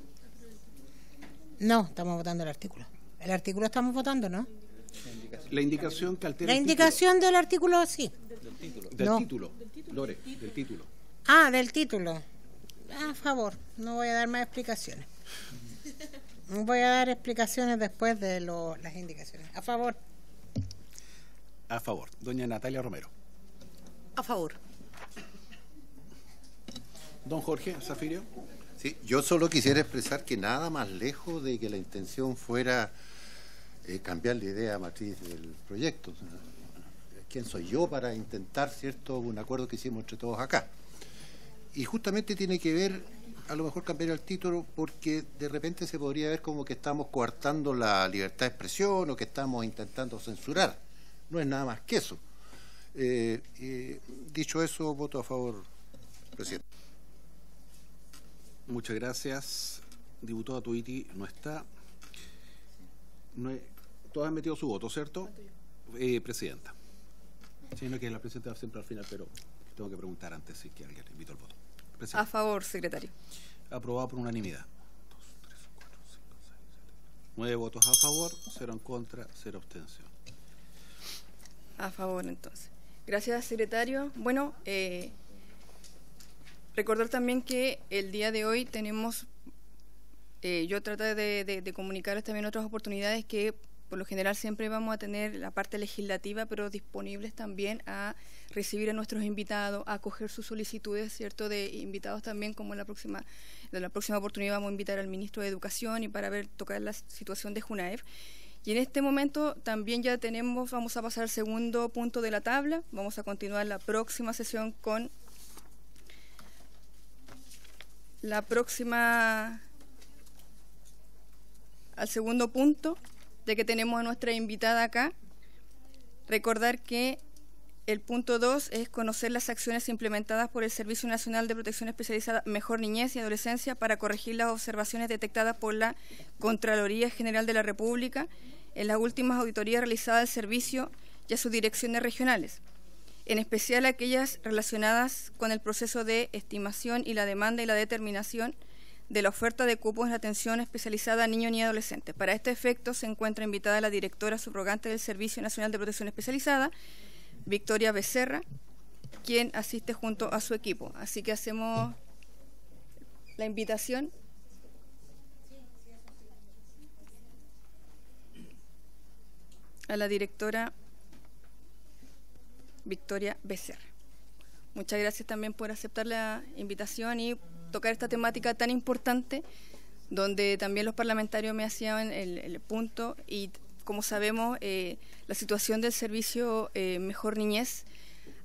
No, estamos votando el artículo. El artículo estamos votando, ¿no? La indicación que altera la indicación del artículo, sí. Del título. Lore, del título. Ah, del título. A favor, no voy a dar más explicaciones. Voy a dar explicaciones después de las indicaciones. A favor. A favor. Doña Natalia Romero. A favor. Don Jorge Zafirio. Sí, yo solo quisiera expresar que nada más lejos de que la intención fuera cambiar la idea matriz del proyecto. ¿Quién soy yo para intentar, cierto, un acuerdo que hicimos entre todos acá? Y justamente tiene que ver, a lo mejor cambiar el título, porque de repente se podría ver como que estamos coartando la libertad de expresión o que estamos intentando censurar. No es nada más que eso. Dicho eso, voto a favor, presidente. Muchas gracias. Diputado Tuiti no está. Todos han metido su voto, ¿cierto? Presidenta. Sí, no, que la presidenta siempre al final, pero tengo que preguntar antes si que alguien invito al voto. Presidenta. A favor, secretario. Aprobado por unanimidad. 2, 3, 4, 5, 6, 7. 9 votos a favor, 0 en contra, 0 abstención. A favor, entonces. Gracias, secretario. Bueno, recordar también que el día de hoy tenemos, yo traté de comunicarles también otras oportunidades que por lo general siempre vamos a tener la parte legislativa, pero disponibles también a recibir a nuestros invitados, a acoger sus solicitudes, ¿cierto?, de invitados también, como en la próxima oportunidad vamos a invitar al ministro de Educación y para tocar la situación de JUNAEV. Y en este momento también ya vamos a pasar al segundo punto de la tabla, vamos a continuar la próxima sesión con al segundo punto, de que tenemos a nuestra invitada acá. Recordar que el punto 2 es conocer las acciones implementadas por el Servicio Nacional de Protección Especializada Mejor Niñez y Adolescencia para corregir las observaciones detectadas por la Contraloría General de la República en las últimas auditorías realizadas al servicio y a sus direcciones regionales, en especial aquellas relacionadas con el proceso de estimación y la demanda y la determinación de la oferta de cupos en atención especializada a niños y adolescentes. Para este efecto se encuentra invitada la directora subrogante del Servicio Nacional de Protección Especializada, Victoria Becerra, quien asiste junto a su equipo. Así que hacemos la invitación. A la directora Victoria Becerra. Muchas gracias también por aceptar la invitación y tocar esta temática tan importante, donde también los parlamentarios me hacían el punto y, como sabemos, la situación del servicio Mejor Niñez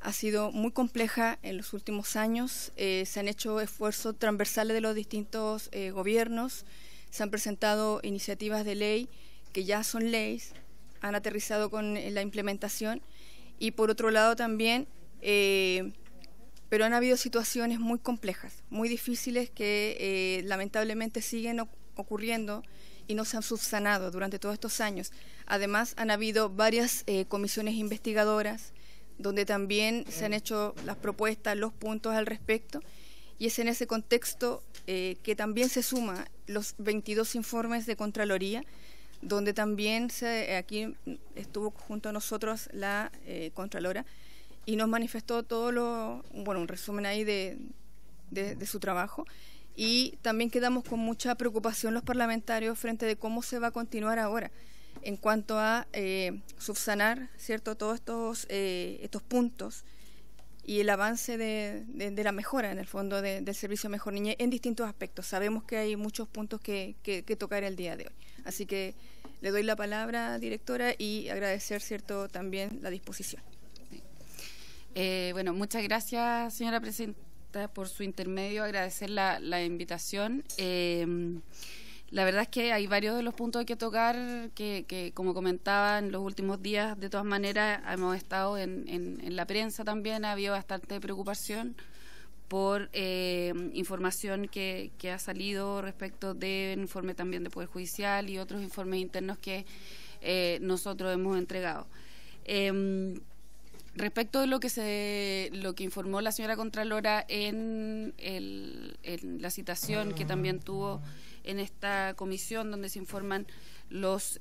ha sido muy compleja en los últimos años. Se han hecho esfuerzos transversales de los distintos gobiernos, se han presentado iniciativas de ley que ya son leyes, han aterrizado con la implementación y, por otro lado, también pero han habido situaciones muy complejas, muy difíciles que lamentablemente siguen ocurriendo y no se han subsanado durante todos estos años. Además, han habido varias comisiones investigadoras donde también se han hecho las propuestas, los puntos al respecto, y es en ese contexto que también se suma los 22 informes de Contraloría, donde también aquí estuvo junto a nosotros la Contralora y nos manifestó un resumen ahí de su trabajo, y también quedamos con mucha preocupación los parlamentarios frente de cómo se va a continuar ahora en cuanto a subsanar, ¿cierto?, todos estos puntos y el avance de la mejora, en el fondo, del servicio Mejor Niñez en distintos aspectos. Sabemos que hay muchos puntos que tocar el día de hoy. Así que le doy la palabra, directora, y agradecer, ¿cierto?, también la disposición. Bueno, muchas gracias, señora presidenta, por su intermedio. Agradecer la invitación. La verdad es que hay varios de los puntos que tocar que, como comentaba, en los últimos días, de todas maneras, hemos estado en la prensa también, ha habido bastante preocupación por información que ha salido respecto de un informe también de Poder Judicial y otros informes internos que nosotros hemos entregado. Respecto de lo que informó la señora Contralora en la citación que también tuvo en esta comisión, donde se informan los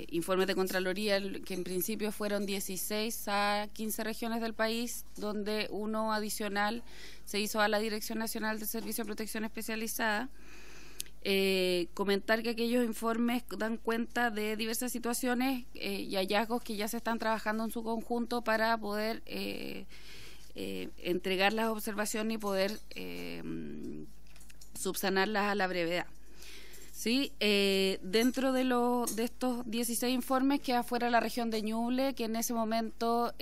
informes de Contraloría, que en principio fueron 16 a 15 regiones del país, donde uno adicional se hizo a la Dirección Nacional de Servicio de Protección Especializada. Comentar que aquellos informes dan cuenta de diversas situaciones y hallazgos que ya se están trabajando en su conjunto para poder entregar las observaciones y poder subsanarlas a la brevedad. ¿Sí? Dentro de estos 16 informes queda fuera la región de Ñuble, que en ese momento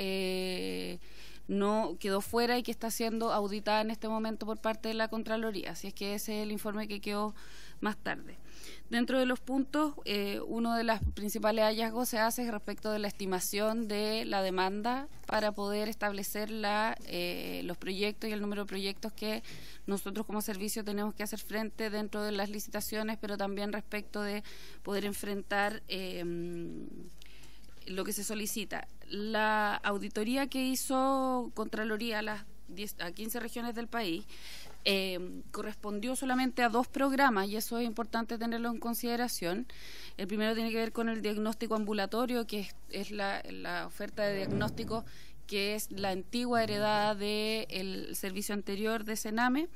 no quedó fuera y que está siendo auditada en este momento por parte de la Contraloría. Así es que ese es el informe que quedó más tarde. Dentro de los puntos, uno de los principales hallazgos se hace respecto de la estimación de la demanda para poder establecer los proyectos y el número de proyectos que nosotros como servicio tenemos que hacer frente dentro de las licitaciones, pero también respecto de poder enfrentar lo que se solicita. La auditoría que hizo Contraloría a 15 regiones del país correspondió solamente a 2 programas, y eso es importante tenerlo en consideración. El primero tiene que ver con el diagnóstico ambulatorio, que es la oferta de diagnóstico que es la antigua heredada del servicio anterior de Sename,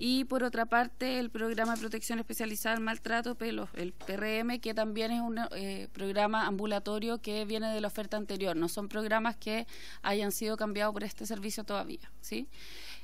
y por otra parte el programa de protección especializada al maltrato, el PRM, que también es un programa ambulatorio que viene de la oferta anterior. No son programas que hayan sido cambiados por este servicio todavía, ¿sí?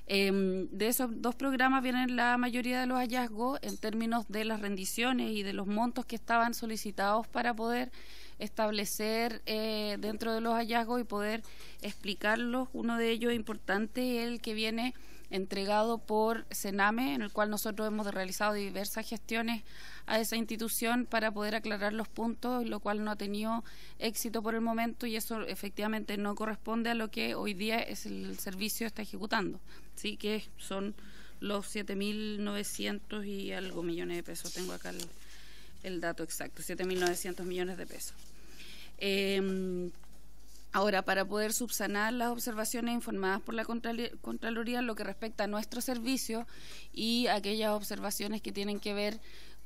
De esos 2 programas vienen la mayoría de los hallazgos en términos de las rendiciones y de los montos que estaban solicitados para poder establecer dentro de los hallazgos y poder explicarlos. Uno de ellos importante es el que viene entregado por Sename, en el cual nosotros hemos realizado diversas gestiones a esa institución para poder aclarar los puntos, lo cual no ha tenido éxito por el momento, y eso efectivamente no corresponde a lo que hoy día es el servicio está ejecutando, sí, que son los 7.900 y algo millones de pesos. Tengo acá el dato exacto, 7.900 millones de pesos. Ahora, para poder subsanar las observaciones informadas por la Contraloría en lo que respecta a nuestro servicio y aquellas observaciones que tienen que ver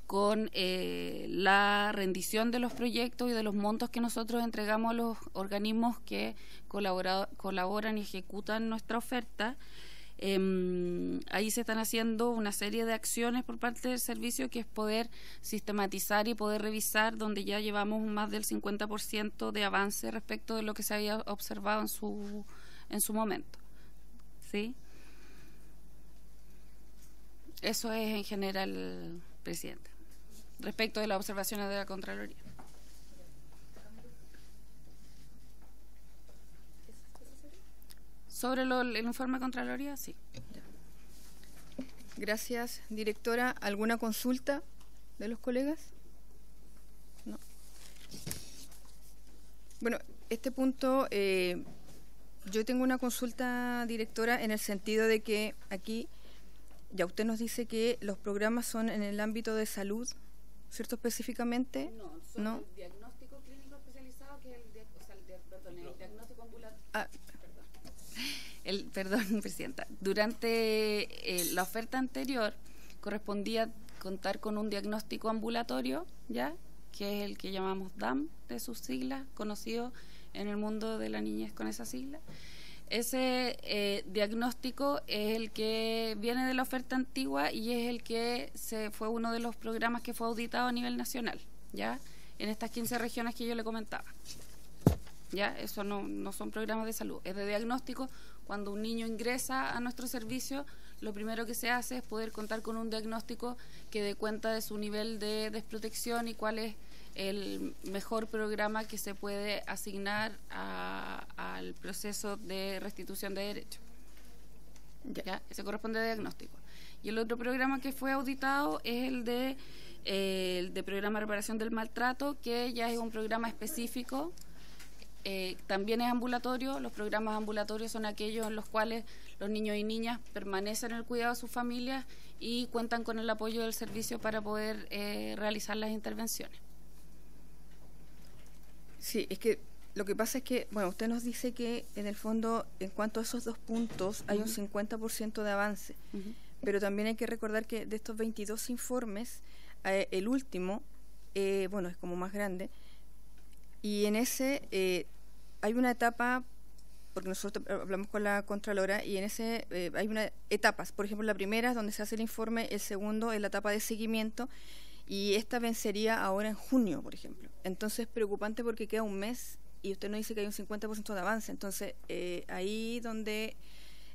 con la rendición de los proyectos y de los montos que nosotros entregamos a los organismos que colaboran y ejecutan nuestra oferta, ahí se están haciendo una serie de acciones por parte del servicio, que es poder sistematizar y poder revisar, donde ya llevamos más del 50% de avance respecto de lo que se había observado en su momento, ¿sí? Eso es en general, presidente, respecto de las observaciones de la Contraloría. Sobre el informe de Contraloría, sí. Gracias, directora. ¿Alguna consulta de los colegas? No. Bueno, este punto, yo tengo una consulta, directora, en el sentido de que aquí ya usted nos dice que los programas son en el ámbito de salud, ¿cierto? Específicamente. No, son el diagnóstico clínico especializado, que es el diagnóstico ambulatorio. Perdón, Presidenta. Durante la oferta anterior correspondía contar con un diagnóstico ambulatorio, ¿ya? Que es el que llamamos DAM, de sus siglas, conocido en el mundo de la niñez con esa sigla. Ese diagnóstico es el que viene de la oferta antigua y es el que fue uno de los programas que fue auditado a nivel nacional, ¿ya? En estas 15 regiones que yo le comentaba. ¿Ya? Eso no son programas de salud, es de diagnóstico. Cuando un niño ingresa a nuestro servicio, lo primero que se hace es poder contar con un diagnóstico que dé cuenta de su nivel de desprotección y cuál es el mejor programa que se puede asignar al proceso de restitución de derechos. ¿Ya? Ese corresponde a diagnóstico. Y el otro programa que fue auditado es el de programa de reparación del maltrato, que ya es un programa específico. También es ambulatorio. Los programas ambulatorios son aquellos en los cuales los niños y niñas permanecen en el cuidado de sus familias y cuentan con el apoyo del servicio para poder realizar las intervenciones. Sí, es que lo que pasa es que, bueno, usted nos dice que en el fondo, en cuanto a esos 2 puntos, hay un 50% de avance, pero también hay que recordar que de estos 22 informes, el último, bueno, es como más grande, y en ese hay una etapa, porque nosotros hablamos con la Contralora, y en ese hay unas etapas. Por ejemplo, la primera es donde se hace el informe, el segundo es la etapa de seguimiento, y esta vencería ahora en junio, por ejemplo. Entonces es preocupante porque queda un mes y usted nos dice que hay un 50% de avance. Entonces ahí donde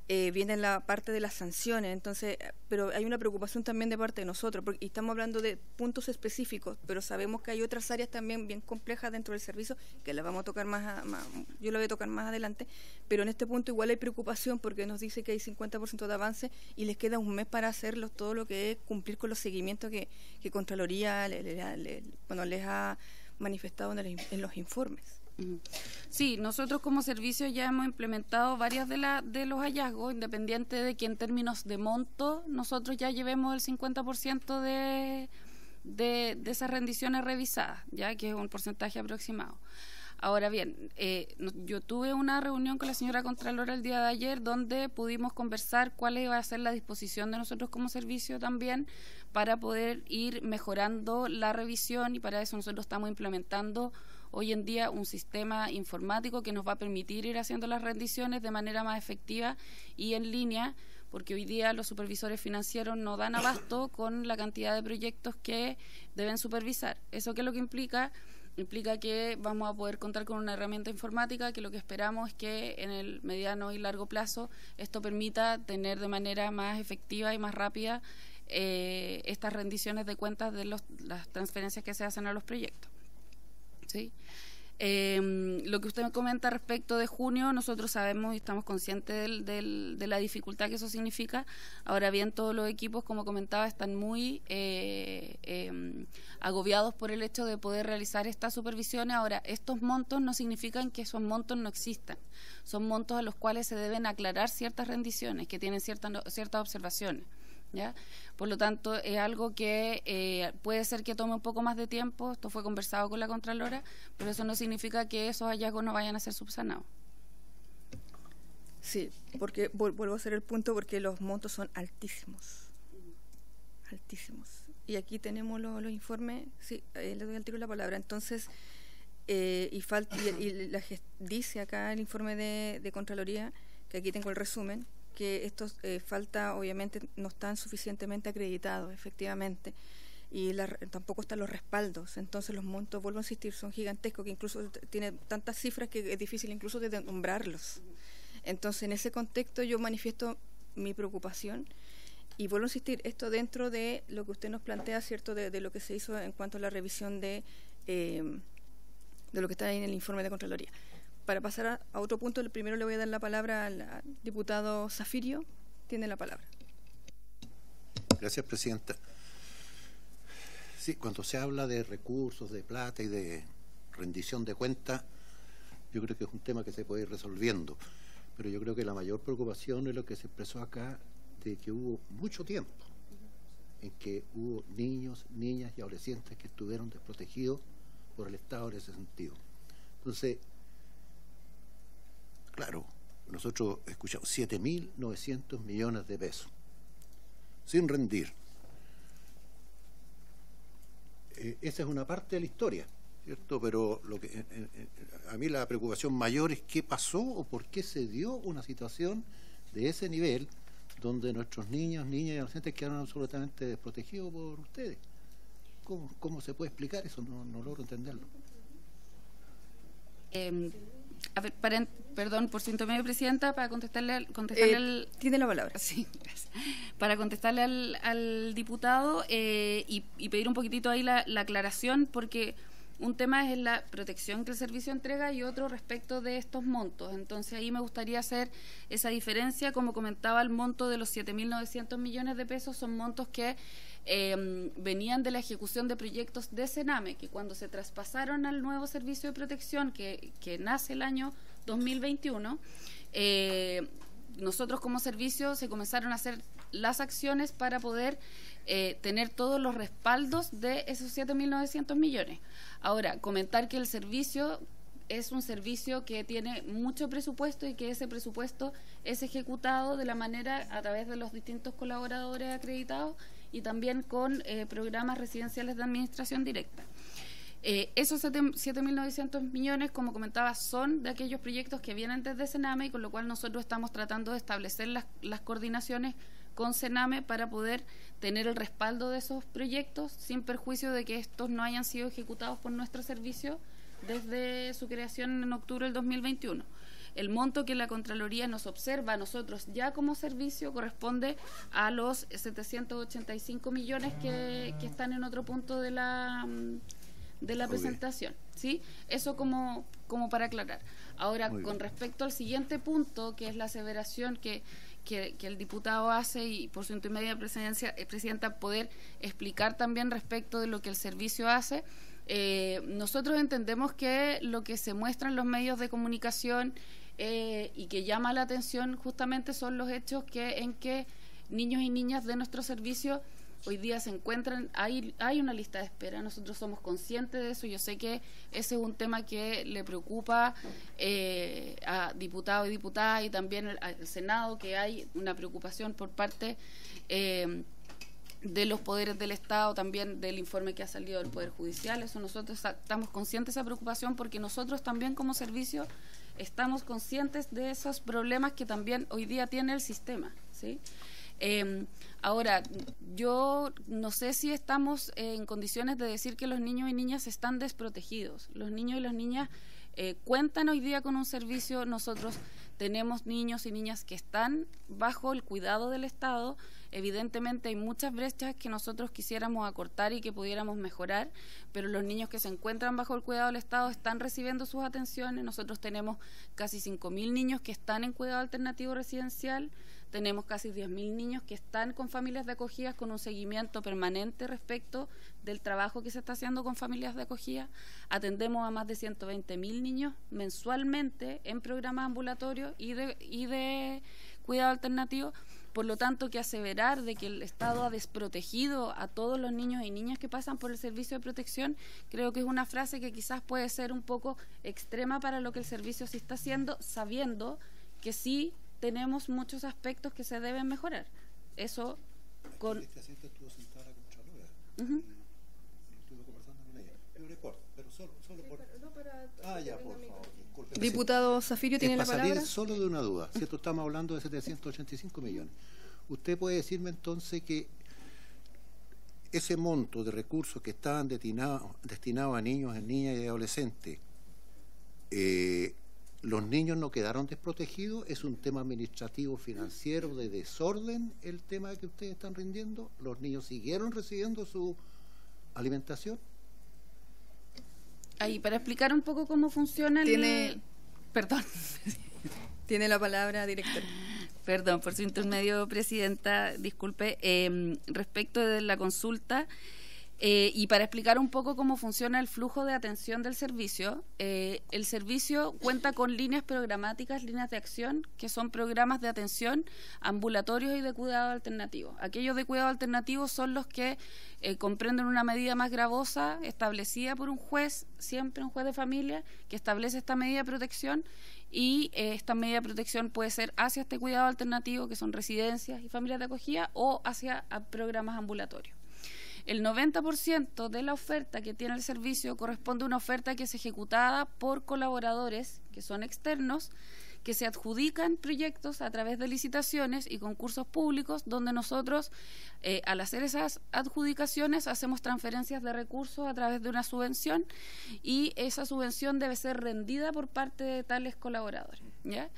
viene la parte de las sanciones. Entonces, pero hay una preocupación también de parte de nosotros, porque estamos hablando de puntos específicos, pero sabemos que hay otras áreas también bien complejas dentro del servicio que las vamos a tocar yo la voy a tocar más adelante, pero en este punto igual hay preocupación porque nos dice que hay 50% de avance y les queda un mes para hacerlo, todo lo que es cumplir con los seguimientos que Contraloría les ha manifestado en los informes. Sí, nosotros como servicio ya hemos implementado varias de los hallazgos, independiente de que en términos de monto nosotros ya llevemos el 50% de esas rendiciones revisadas, ya que es un porcentaje aproximado. Ahora bien, yo tuve una reunión con la señora Contralora el día de ayer donde pudimos conversar cuál iba a ser la disposición de nosotros como servicio también para poder ir mejorando la revisión, y para eso nosotros estamos implementando hoy en día un sistema informático que nos va a permitir ir haciendo las rendiciones de manera más efectiva y en línea, porque hoy día los supervisores financieros no dan abasto con la cantidad de proyectos que deben supervisar. ¿Eso qué es lo que implica? Implica que vamos a poder contar con una herramienta informática que lo que esperamos es que en el mediano y largo plazo esto permita tener de manera más efectiva y más rápida estas rendiciones de cuentas de las transferencias que se hacen a los proyectos. ¿Sí? Lo que usted me comenta respecto de junio, nosotros sabemos y estamos conscientes de la dificultad que eso significa. Ahora bien, todos los equipos, como comentaba, están muy agobiados por el hecho de poder realizar estas supervisiones. Ahora, estos montos no significan que esos montos no existan. Son montos a los cuales se deben aclarar ciertas rendiciones, que tienen ciertas observaciones. ¿Ya? Por lo tanto, es algo que puede ser que tome un poco más de tiempo. Esto fue conversado con la Contralora, pero eso no significa que esos hallazgos no vayan a ser subsanados. Sí, porque vuelvo a hacer el punto, porque los montos son altísimos. Altísimos. Y aquí tenemos los informes. Sí, le doy al tiro la palabra. Entonces, dice acá el informe de Contraloría, que aquí tengo el resumen, que estos falta, obviamente, no están suficientemente acreditados, efectivamente, y tampoco están los respaldos. Entonces los montos, vuelvo a insistir, son gigantescos, que incluso tiene tantas cifras que es difícil incluso de nombrarlos. Entonces, en ese contexto yo manifiesto mi preocupación y vuelvo a insistir, esto dentro de lo que usted nos plantea, ¿cierto?, de lo que se hizo en cuanto a la revisión de lo que está ahí en el informe de Contraloría. Para pasar a otro punto, primero le voy a dar la palabra al diputado Zafirio. Tiene la palabra. Gracias, Presidenta. Sí, cuando se habla de recursos, de plata y de rendición de cuentas, yo creo que es un tema que se puede ir resolviendo. Pero yo creo que la mayor preocupación es lo que se expresó acá, de que hubo mucho tiempo en que hubo niños, niñas y adolescentes que estuvieron desprotegidos por el Estado en ese sentido. Entonces, claro, nosotros escuchamos 7.900 millones de pesos, sin rendir. Esa es una parte de la historia, ¿cierto? Pero lo que a mí la preocupación mayor es qué pasó o por qué se dio una situación de ese nivel donde nuestros niños, niñas y adolescentes quedaron absolutamente desprotegidos por ustedes. ¿Cómo se puede explicar eso? No logro entenderlo. A ver, perdón por su intermedio, Presidenta, para contestarle tiene la palabra. Sí, gracias. Para contestarle al diputado y pedir un poquitito ahí la aclaración, porque un tema es la protección que el servicio entrega y otro respecto de estos montos. Entonces ahí me gustaría hacer esa diferencia. Como comentaba, el monto de los 7.900 millones de pesos son montos que venían de la ejecución de proyectos de Sename, que cuando se traspasaron al nuevo servicio de protección que nace el año 2021, nosotros como servicio se comenzaron a hacer las acciones para poder tener todos los respaldos de esos 7.900 millones. Ahora, comentar que el servicio es un servicio que tiene mucho presupuesto y que ese presupuesto es ejecutado de la manera a través de los distintos colaboradores acreditados y también con programas residenciales de administración directa. Esos 7.900 millones, como comentaba, son de aquellos proyectos que vienen desde Sename y con lo cual nosotros estamos tratando de establecer las coordinaciones con Sename para poder tener el respaldo de esos proyectos sin perjuicio de que estos no hayan sido ejecutados por nuestro servicio desde su creación en octubre del 2021. El monto que la Contraloría nos observa a nosotros ya como servicio corresponde a los 785 millones que están en otro punto de la presentación, ¿sí? Eso como para aclarar. Ahora, con respecto al siguiente punto, que es la aseveración que el diputado hace y por su intermedia Presidenta, poder explicar también respecto de lo que el servicio hace, nosotros entendemos que lo que se muestra en los medios de comunicación y que llama la atención justamente son los hechos en que niños y niñas de nuestro servicio hoy día se encuentran, hay una lista de espera, nosotros somos conscientes de eso, yo sé que ese es un tema que le preocupa a diputados y diputadas y también al Senado, que hay una preocupación por parte de los poderes del Estado, también del informe que ha salido del Poder Judicial. Eso nosotros estamos conscientes de esa preocupación porque nosotros también como servicio estamos conscientes de esos problemas que también hoy día tiene el sistema, ¿sí? Ahora, yo no sé si estamos en condiciones de decir que los niños y niñas están desprotegidos. Los niños y las niñas cuentan hoy día con un servicio. Nosotros tenemos niños y niñas que están bajo el cuidado del Estado. Evidentemente hay muchas brechas que nosotros quisiéramos acortar y que pudiéramos mejorar, pero los niños que se encuentran bajo el cuidado del Estado están recibiendo sus atenciones. Nosotros tenemos casi 5.000 niños que están en cuidado alternativo residencial, tenemos casi 10.000 niños que están con familias de acogida con un seguimiento permanente respecto del trabajo que se está haciendo con familias de acogida. Atendemos a más de 120.000 niños mensualmente en programas ambulatorios y de cuidado alternativo. Por lo tanto, que aseverar de que el Estado ha desprotegido a todos los niños y niñas que pasan por el servicio de protección, creo que es una frase que quizás puede ser un poco extrema para lo que el servicio sí está haciendo, sabiendo que sí tenemos muchos aspectos que se deben mejorar. Eso con... Este asiento estuvo sentada la Contralora. Estuve conversando con ella. Pero solo por... ya, por favor. Disculpe. Diputado Zafirio, tiene la palabra. Salir solo de una duda, ¿cierto? Estamos hablando de 785 millones. ¿Usted puede decirme entonces que ese monto de recursos que estaban destinados a niños, niñas y adolescentes, los niños no quedaron desprotegidos? ¿Es un tema administrativo, financiero, de desorden el tema que ustedes están rindiendo? ¿Los niños siguieron recibiendo su alimentación? Ahí, para explicar un poco cómo funciona Perdón. Tiene la palabra, director. Perdón, por su intermedio, Presidenta, disculpe. Respecto de la consulta, Y para explicar un poco cómo funciona el flujo de atención del servicio, el servicio cuenta con líneas programáticas, líneas de acción, que son programas de atención ambulatorios y de cuidado alternativo. Aquellos de cuidado alternativo son los que comprenden una medida más gravosa establecida por un juez, siempre un juez de familia, que establece esta medida de protección, y esta medida de protección puede ser hacia este cuidado alternativo, que son residencias y familias de acogida, o hacia programas ambulatorios. El 90% de la oferta que tiene el servicio corresponde a una oferta que es ejecutada por colaboradores que son externos, que se adjudican proyectos a través de licitaciones y concursos públicos, donde nosotros, al hacer esas adjudicaciones, hacemos transferencias de recursos a través de una subvención, y esa subvención debe ser rendida por parte de tales colaboradores, ¿ya?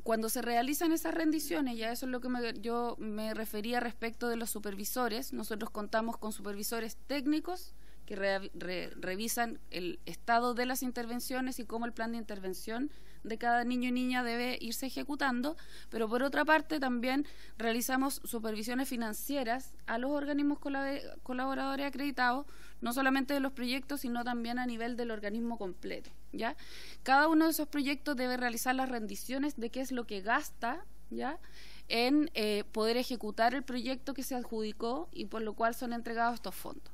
Cuando se realizan esas rendiciones, ya eso es lo que yo me refería respecto de los supervisores. Nosotros contamos con supervisores técnicos que revisan el estado de las intervenciones y cómo el plan de intervención de cada niño y niña debe irse ejecutando, pero por otra parte también realizamos supervisiones financieras a los organismos colaboradores acreditados, no solamente de los proyectos, sino también a nivel del organismo completo, ¿ya? Cada uno de esos proyectos debe realizar las rendiciones de qué es lo que gasta, ¿ya?, en poder ejecutar el proyecto que se adjudicó, y por lo cual son entregados estos fondos.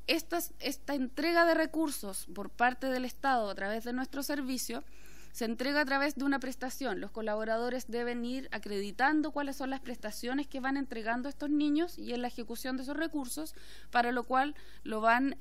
Esta entrega de recursos por parte del Estado a través de nuestro servicio se entrega a través de una prestación. Los colaboradores deben ir acreditando cuáles son las prestaciones que van entregando estos niños y en la ejecución de esos recursos, para lo cual lo van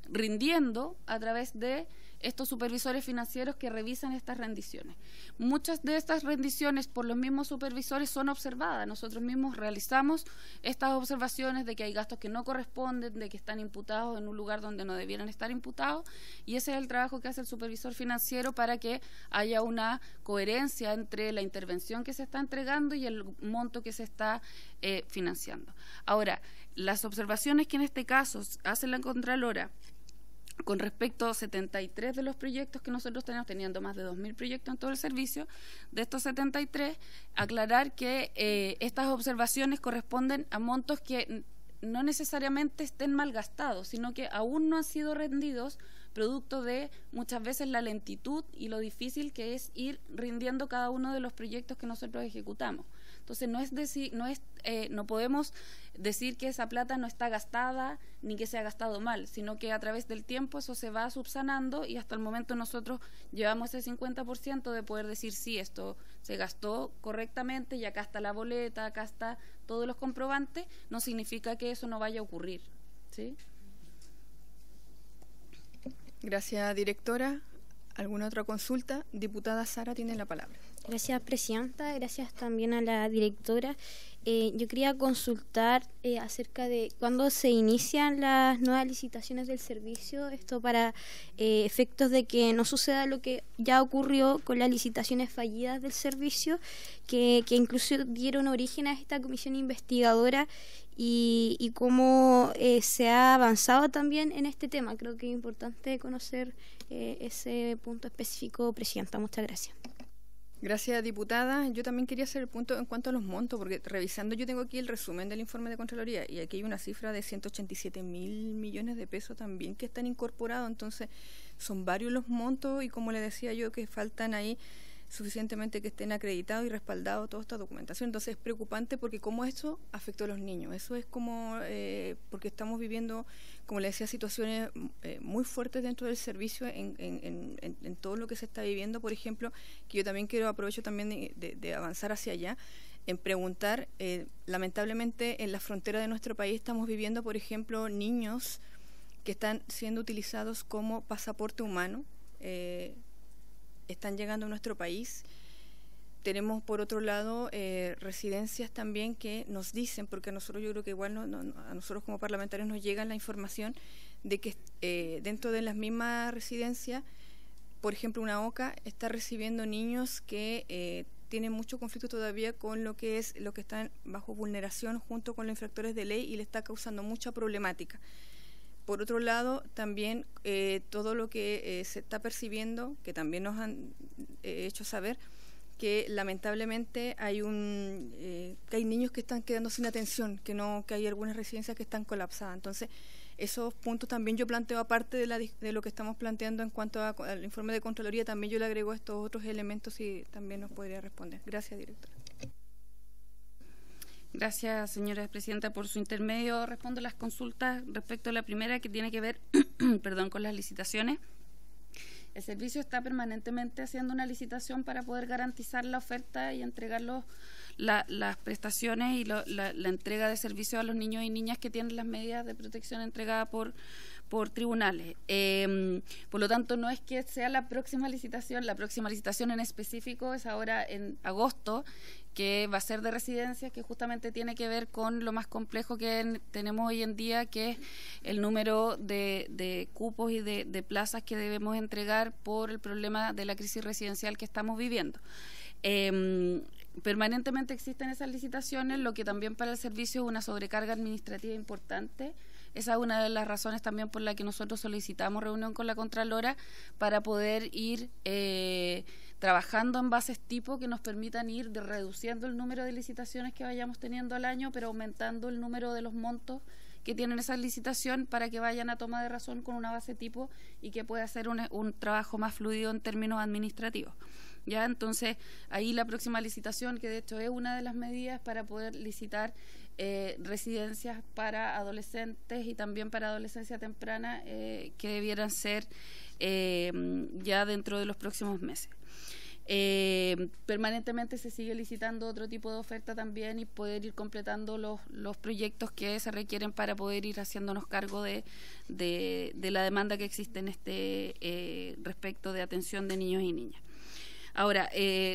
rindiendo a través de estos supervisores financieros que revisan estas rendiciones. Muchas de estas rendiciones por los mismos supervisores son observadas. Nosotros mismos realizamos estas observaciones de que hay gastos que no corresponden, de que están imputados en un lugar donde no debieran estar imputados, y ese es el trabajo que hace el supervisor financiero para que haya una coherencia entre la intervención que se está entregando y el monto que se está financiando. Ahora, las observaciones que en este caso hace la Contralora con respecto a 73 de los proyectos que nosotros tenemos, teniendo más de 2.000 proyectos en todo el servicio, de estos 73, aclarar que estas observaciones corresponden a montos que no necesariamente estén mal gastados, sino que aún no han sido rendidos, producto de muchas veces la lentitud y lo difícil que es ir rindiendo cada uno de los proyectos que nosotros ejecutamos. Entonces no podemos decir que esa plata no está gastada ni que se ha gastado mal, sino que a través del tiempo eso se va subsanando, y hasta el momento nosotros llevamos ese 50% de poder decir sí, esto se gastó correctamente y acá está la boleta, acá está todos los comprobantes. No significa que eso no vaya a ocurrir, ¿sí? Gracias, directora. ¿Alguna otra consulta? Diputada Sara tiene la palabra. Gracias, presidenta. Gracias también a la directora. Yo quería consultar acerca de cuándo se inician las nuevas licitaciones del servicio, esto para efectos de que no suceda lo que ya ocurrió con las licitaciones fallidas del servicio, que incluso dieron origen a esta comisión investigadora, y cómo se ha avanzado también en este tema. Creo que es importante conocer ese punto específico, presidenta. Muchas gracias. Gracias, diputada. Yo también quería hacer el punto en cuanto a los montos, porque revisando yo tengo aquí el resumen del informe de Contraloría, y aquí hay una cifra de 187.000 millones de pesos también que están incorporados. Entonces son varios los montos, y como le decía yo, que faltan ahí suficientemente que estén acreditados y respaldados toda esta documentación. Entonces es preocupante, porque cómo esto afectó a los niños. Eso es como, porque estamos viviendo, como le decía, situaciones muy fuertes dentro del servicio en todo lo que se está viviendo. Por ejemplo, que yo también aprovecho también de avanzar hacia allá, en preguntar, lamentablemente en la frontera de nuestro país estamos viviendo, por ejemplo, niños que están siendo utilizados como pasaporte humano, están llegando a nuestro país. Tenemos, por otro lado, residencias también que nos dicen, porque a nosotros, yo creo que igual a nosotros como parlamentarios nos llega la información de que dentro de las mismas residencias, por ejemplo, una OCA está recibiendo niños que tienen mucho conflicto todavía con lo que están bajo vulneración junto con los infractores de ley, y le está causando mucha problemática. Por otro lado, también todo lo que se está percibiendo, que también nos han hecho saber, que lamentablemente hay que hay niños que están quedando sin atención, que hay algunas residencias que están colapsadas. Entonces, esos puntos también yo planteo, aparte de lo que estamos planteando en cuanto al informe de Contraloría, también yo le agrego estos otros elementos y también nos podría responder. Gracias, directora. Gracias, señora presidenta, por su intermedio. Respondo las consultas respecto a la primera, que tiene que ver con las licitaciones. El servicio está permanentemente haciendo una licitación para poder garantizar la oferta y entregar las prestaciones y la entrega de servicios a los niños y niñas que tienen las medidas de protección entregadas por tribunales. Por lo tanto, no es que sea la próxima licitación en específico es ahora en agosto, que va a ser de residencias, que justamente tiene que ver con lo más complejo que tenemos hoy en día, que es el número de cupos y de plazas que debemos entregar por el problema de la crisis residencial que estamos viviendo. Permanentemente existen esas licitaciones, lo que también para el servicio es una sobrecarga administrativa importante. Esa es una de las razones también por la que nosotros solicitamos reunión con la Contralora, para poder ir trabajando en bases tipo que nos permitan ir reduciendo el número de licitaciones que vayamos teniendo al año, pero aumentando el número de los montos que tienen esa licitación, para que vayan a toma de razón con una base tipo y que pueda ser un trabajo más fluido en términos administrativos. Ya, entonces, ahí la próxima licitación, que de hecho es una de las medidas para poder licitar residencias para adolescentes y también para adolescencia temprana, que debieran ser ya dentro de los próximos meses. Permanentemente se sigue licitando otro tipo de oferta también, y poder ir completando los proyectos que se requieren para poder ir haciéndonos cargo de la demanda que existe en respecto de atención de niños y niñas. Ahora,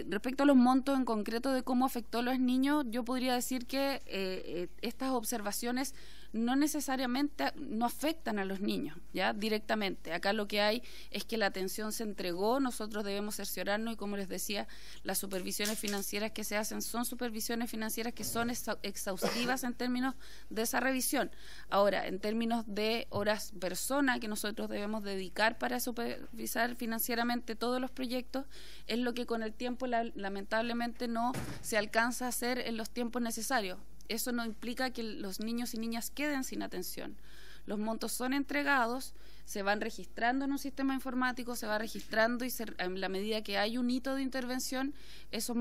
respecto a los montos en concreto de cómo afectó a los niños, yo podría decir que estas observaciones no necesariamente no afectan a los niños, ya directamente. Acá lo que hay es que la atención se entregó, nosotros debemos cerciorarnos, y como les decía, las supervisiones financieras que se hacen son supervisiones financieras que son exhaustivas en términos de esa revisión. Ahora, en términos de horas persona que nosotros debemos dedicar para supervisar financieramente todos los proyectos, es lo que con el tiempo lamentablemente no se alcanza a hacer en los tiempos necesarios. Eso no implica que los niños y niñas queden sin atención. Los montos son entregados, se van registrando en un sistema informático, se va registrando, y en la medida que hay un hito de intervención, esos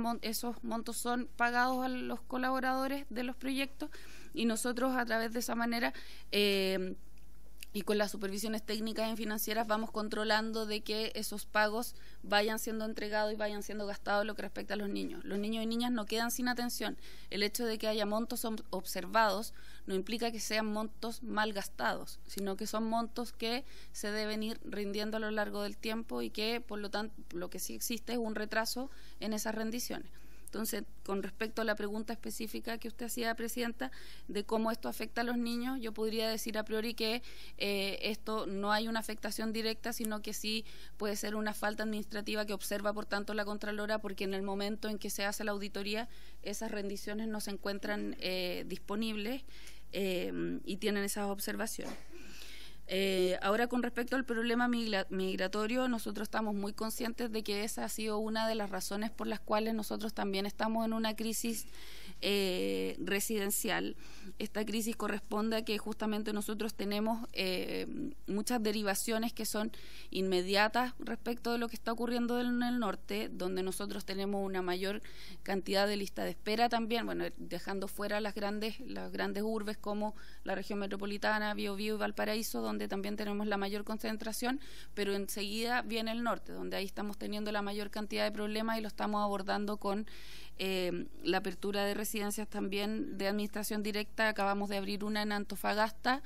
montos son pagados a los colaboradores de los proyectos, y nosotros a través de esa manera y con las supervisiones técnicas y financieras vamos controlando de que esos pagos vayan siendo entregados y vayan siendo gastados en lo que respecta a los niños. Los niños y niñas no quedan sin atención. El hecho de que haya montos observados no implica que sean montos mal gastados, sino que son montos que se deben ir rindiendo a lo largo del tiempo, y que, por lo tanto, lo que sí existe es un retraso en esas rendiciones. Entonces, con respecto a la pregunta específica que usted hacía, Presidenta, de cómo esto afecta a los niños, yo podría decir a priori que esto no hay una afectación directa, sino que sí puede ser una falta administrativa que observa, por tanto, la Contralora, porque en el momento en que se hace la auditoría, esas rendiciones no se encuentran disponibles y tienen esas observaciones. Ahora, con respecto al problema migratorio, nosotros estamos muy conscientes de que esa ha sido una de las razones por las cuales nosotros también estamos en una crisis residencial. Esta crisis corresponde a que justamente nosotros tenemos muchas derivaciones que son inmediatas respecto de lo que está ocurriendo en el norte, donde nosotros tenemos una mayor cantidad de lista de espera también, bueno, dejando fuera las grandes urbes como la región metropolitana, Biobío y Valparaíso, donde también tenemos la mayor concentración, pero enseguida viene el norte, donde ahí estamos teniendo la mayor cantidad de problemas, y lo estamos abordando con la apertura de residencias también de administración directa. Acabamos de abrir una en Antofagasta,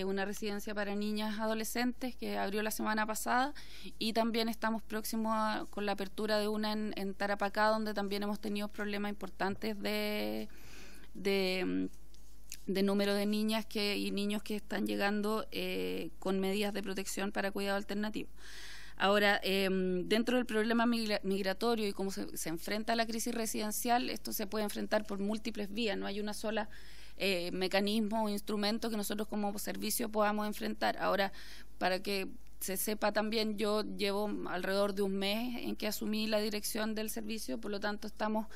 una residencia para niñas adolescentes que abrió la semana pasada, y también estamos próximos con la apertura de una en Tarapacá, donde también hemos tenido problemas importantes de número de niñas y niños que están llegando con medidas de protección para cuidado alternativo. Ahora, dentro del problema migratorio y cómo se enfrenta a la crisis residencial, esto se puede enfrentar por múltiples vías, no hay una sola mecanismo o instrumento que nosotros como servicio podamos enfrentar. Ahora, para que se sepa también, yo llevo alrededor de un mes en que asumí la dirección del servicio, por lo tanto estamos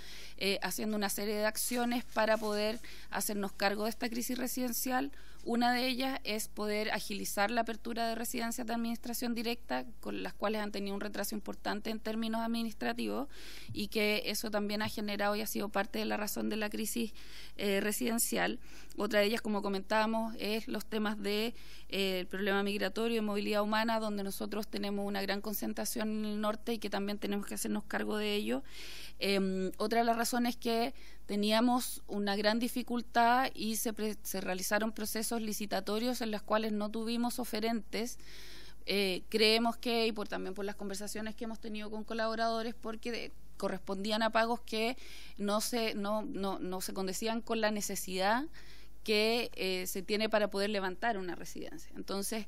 haciendo una serie de acciones para poder hacernos cargo de esta crisis residencial. Una de ellas es poder agilizar la apertura de residencias de administración directa, con las cuales han tenido un retraso importante en términos administrativos, y que eso también ha generado y ha sido parte de la razón de la crisis residencial. Otra de ellas, como comentábamos, es los temas de el problema migratorio y movilidad humana, donde nosotros tenemos una gran concentración en el norte y que también tenemos que hacernos cargo de ello. Otra de las razones es que teníamos una gran dificultad y se realizaron procesos licitatorios en los cuales no tuvimos oferentes. Creemos que, y también por las conversaciones que hemos tenido con colaboradores, porque correspondían a pagos que no se condecían con la necesidad que se tiene para poder levantar una residencia. Entonces,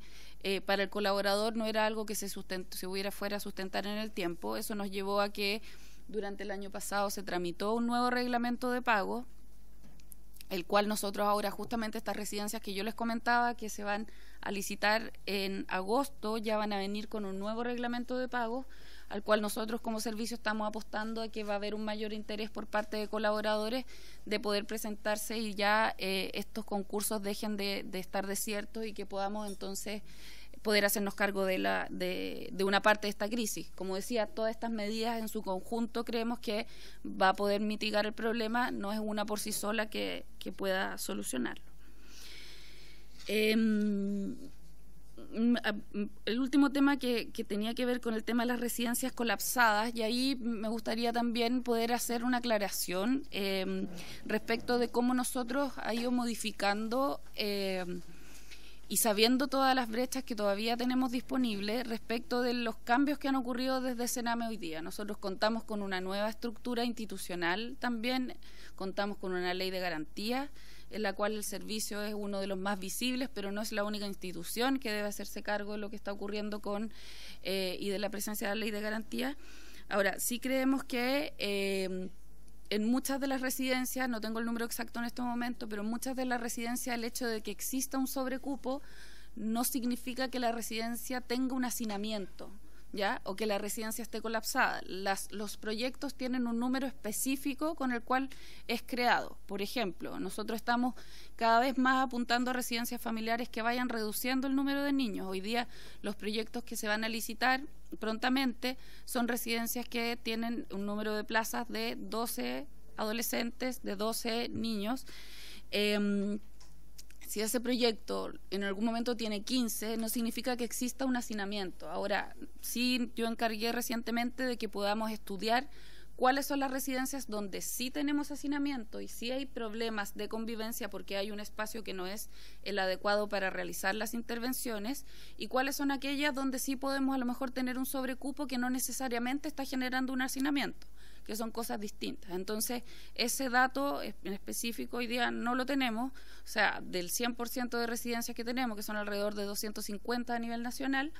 para el colaborador no era algo que se fuera a sustentar en el tiempo. Eso nos llevó a que durante el año pasado se tramitó un nuevo reglamento de pago, el cual nosotros ahora, justamente estas residencias que yo les comentaba, que se van a licitar en agosto, ya van a venir con un nuevo reglamento de pago, al cual nosotros como servicio estamos apostando a que va a haber un mayor interés por parte de colaboradores de poder presentarse y ya estos concursos dejen de estar desiertos y que podamos entonces poder hacernos cargo de una parte de esta crisis. Como decía, todas estas medidas en su conjunto creemos que va a poder mitigar el problema, no es una por sí sola que pueda solucionarlo. El último tema que tenía que ver con el tema de las residencias colapsadas, y ahí me gustaría también poder hacer una aclaración respecto de cómo nosotros ha ido modificando y sabiendo todas las brechas que todavía tenemos disponibles respecto de los cambios que han ocurrido desde Sename hoy día. Nosotros contamos con una nueva estructura institucional también, contamos con una ley de garantía, en la cual el servicio es uno de los más visibles, pero no es la única institución que debe hacerse cargo de lo que está ocurriendo con y de la presencia de la ley de garantía. Ahora, sí creemos que en muchas de las residencias, no tengo el número exacto en este momento, pero en muchas de las residencias el hecho de que exista un sobrecupo no significa que la residencia tenga un hacinamiento, ¿ya? O que la residencia esté colapsada. Los proyectos tienen un número específico con el cual es creado. Por ejemplo, nosotros estamos cada vez más apuntando a residencias familiares que vayan reduciendo el número de niños. Hoy día los proyectos que se van a licitar prontamente son residencias que tienen un número de plazas de 12 adolescentes, de 12 niños. Si ese proyecto en algún momento tiene 15, no significa que exista un hacinamiento. Ahora, sí, yo encargué recientemente de que podamos estudiar cuáles son las residencias donde sí tenemos hacinamiento y sí hay problemas de convivencia porque hay un espacio que no es el adecuado para realizar las intervenciones, y cuáles son aquellas donde sí podemos a lo mejor tener un sobrecupo que no necesariamente está generando un hacinamiento, que son cosas distintas. Entonces, ese dato en específico hoy día no lo tenemos. O sea, del 100% de residencias que tenemos, que son alrededor de 250 a nivel nacional,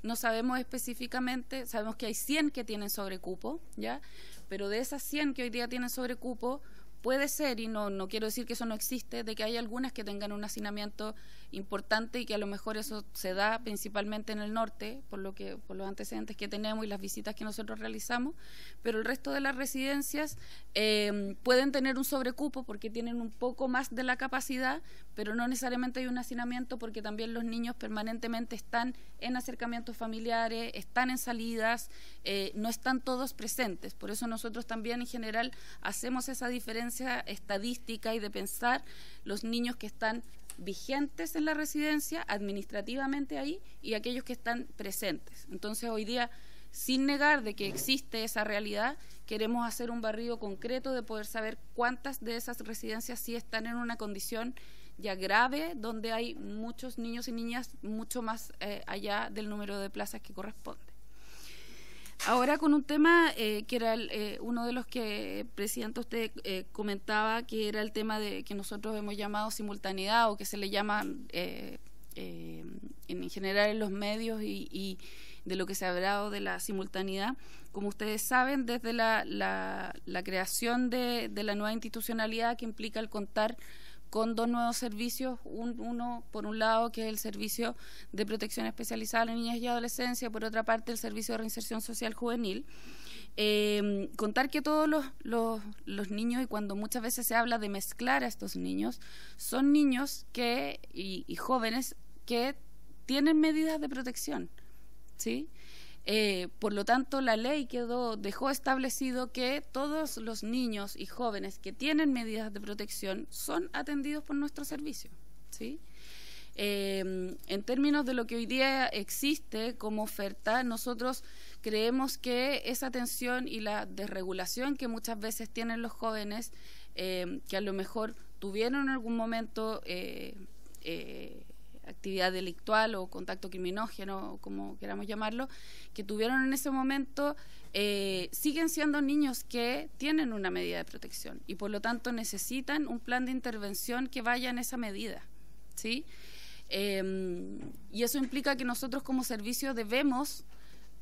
no sabemos específicamente, sabemos que hay 100 que tienen sobrecupo, ¿ya? Pero de esas 100 que hoy día tienen sobrecupo, puede ser, y no quiero decir que eso no existe, de que hay algunas que tengan un hacinamiento importante y que a lo mejor eso se da principalmente en el norte, por los antecedentes que tenemos y las visitas que nosotros realizamos, pero el resto de las residencias pueden tener un sobrecupo porque tienen un poco más de la capacidad, pero no necesariamente hay un hacinamiento porque también los niños permanentemente están en acercamientos familiares, están en salidas, no están todos presentes. Por eso nosotros también en general hacemos esa diferencia estadística y de pensar los niños que están vigentes en la residencia administrativamente ahí y aquellos que están presentes. Entonces hoy día, sin negar de que existe esa realidad, queremos hacer un barrido concreto de poder saber cuántas de esas residencias sí están en una condición ya grave, donde hay muchos niños y niñas mucho más allá del número de plazas que corresponde. Ahora con un tema que era uno de los que, Presidenta, usted comentaba, que era el tema de que nosotros hemos llamado simultaneidad, o que se le llama en general en los medios y de lo que se ha hablado de la simultaneidad. Como ustedes saben, desde la creación de la nueva institucionalidad que implica el contar con 2 nuevos servicios, uno por un lado que es el servicio de protección especializada a las niñas y adolescencia, por otra parte el servicio de reinserción social juvenil. Contar que todos los niños, y cuando muchas veces se habla de mezclar a estos niños, son niños y jóvenes que tienen medidas de protección, ¿sí? Por lo tanto, la ley dejó establecido que todos los niños y jóvenes que tienen medidas de protección son atendidos por nuestro servicio, ¿sí? En términos de lo que hoy día existe como oferta, nosotros creemos que esa atención y la desregulación que muchas veces tienen los jóvenes, que a lo mejor tuvieron en algún momento actividad delictual o contacto criminógeno, como queramos llamarlo, que tuvieron en ese momento, siguen siendo niños que tienen una medida de protección y por lo tanto necesitan un plan de intervención que vaya en esa medida, ¿sí? Y eso implica que nosotros como servicio debemos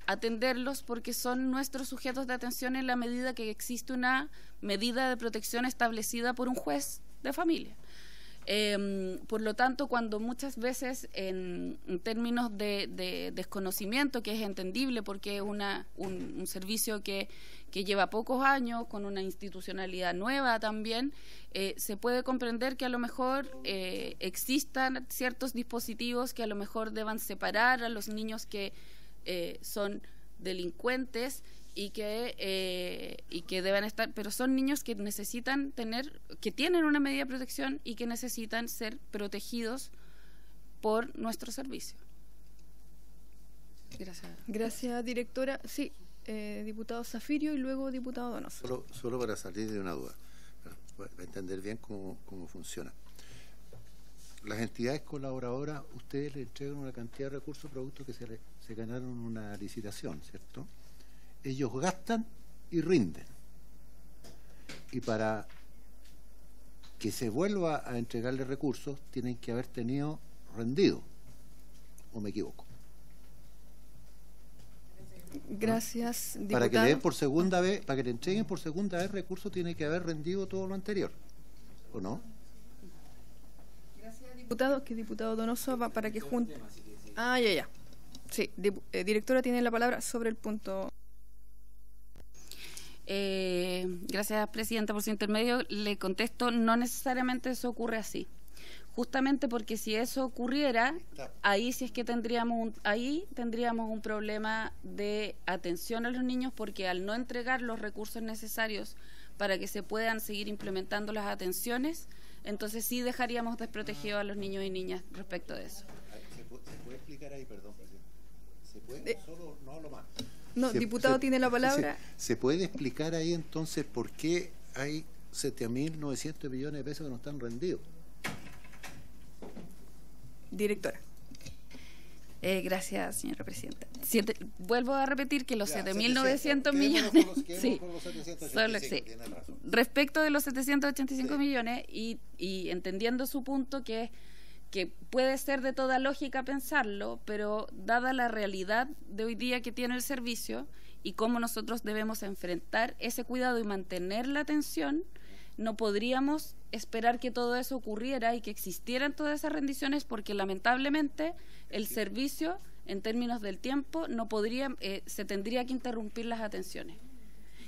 atenderlos porque son nuestros sujetos de atención en la medida que existe una medida de protección establecida por un juez de familia. Por lo tanto, cuando muchas veces en términos de desconocimiento, que es entendible porque es un servicio que lleva pocos años, con una institucionalidad nueva también, se puede comprender que a lo mejor existan ciertos dispositivos que a lo mejor deban separar a los niños que son delincuentes y que deben estar, pero son niños que necesitan que tienen una medida de protección y que necesitan ser protegidos por nuestro servicio. Gracias. Gracias, directora. Sí, diputado Zafirio y luego diputado Donoso. Solo para salir de una duda, para entender bien cómo funciona. Las entidades colaboradoras, ustedes le entregan una cantidad de recursos producto que se ganaron una licitación, ¿cierto? Ellos gastan y rinden. Y para que se vuelva a entregarle recursos, tienen que haber tenido rendido. ¿O me equivoco? Gracias, diputado. Para que le den por segunda vez, para que le entreguen por segunda vez recursos, tiene que haber rendido todo lo anterior. ¿O no? Gracias, diputado. Que diputado Donoso va para que junte. Ya. Sí, directora tiene la palabra sobre el punto. Gracias, presidenta, por su intermedio. Le contesto, no necesariamente eso ocurre así. Justamente porque si eso ocurriera, ahí sí es que tendríamos un problema de atención a los niños, porque al no entregar los recursos necesarios para que se puedan seguir implementando las atenciones, entonces sí dejaríamos desprotegidos a los niños y niñas respecto de eso. ¿Se puede explicar ahí, perdón, presidente? ¿Se puede? Solo no hablo más. No, diputado tiene la palabra. ¿Se puede explicar ahí entonces por qué hay 7.900 millones de pesos que no están rendidos? Directora. Gracias, señora presidenta. Vuelvo a repetir que los 7.900 millones... Sí, respecto de los 785 millones y entendiendo su punto que puede ser de toda lógica pensarlo, pero dada la realidad de hoy día que tiene el servicio y cómo nosotros debemos enfrentar ese cuidado y mantener la atención, no podríamos esperar que todo eso ocurriera y que existieran todas esas rendiciones, porque lamentablemente el servicio, en términos del tiempo, no podría, se tendría que interrumpir las atenciones.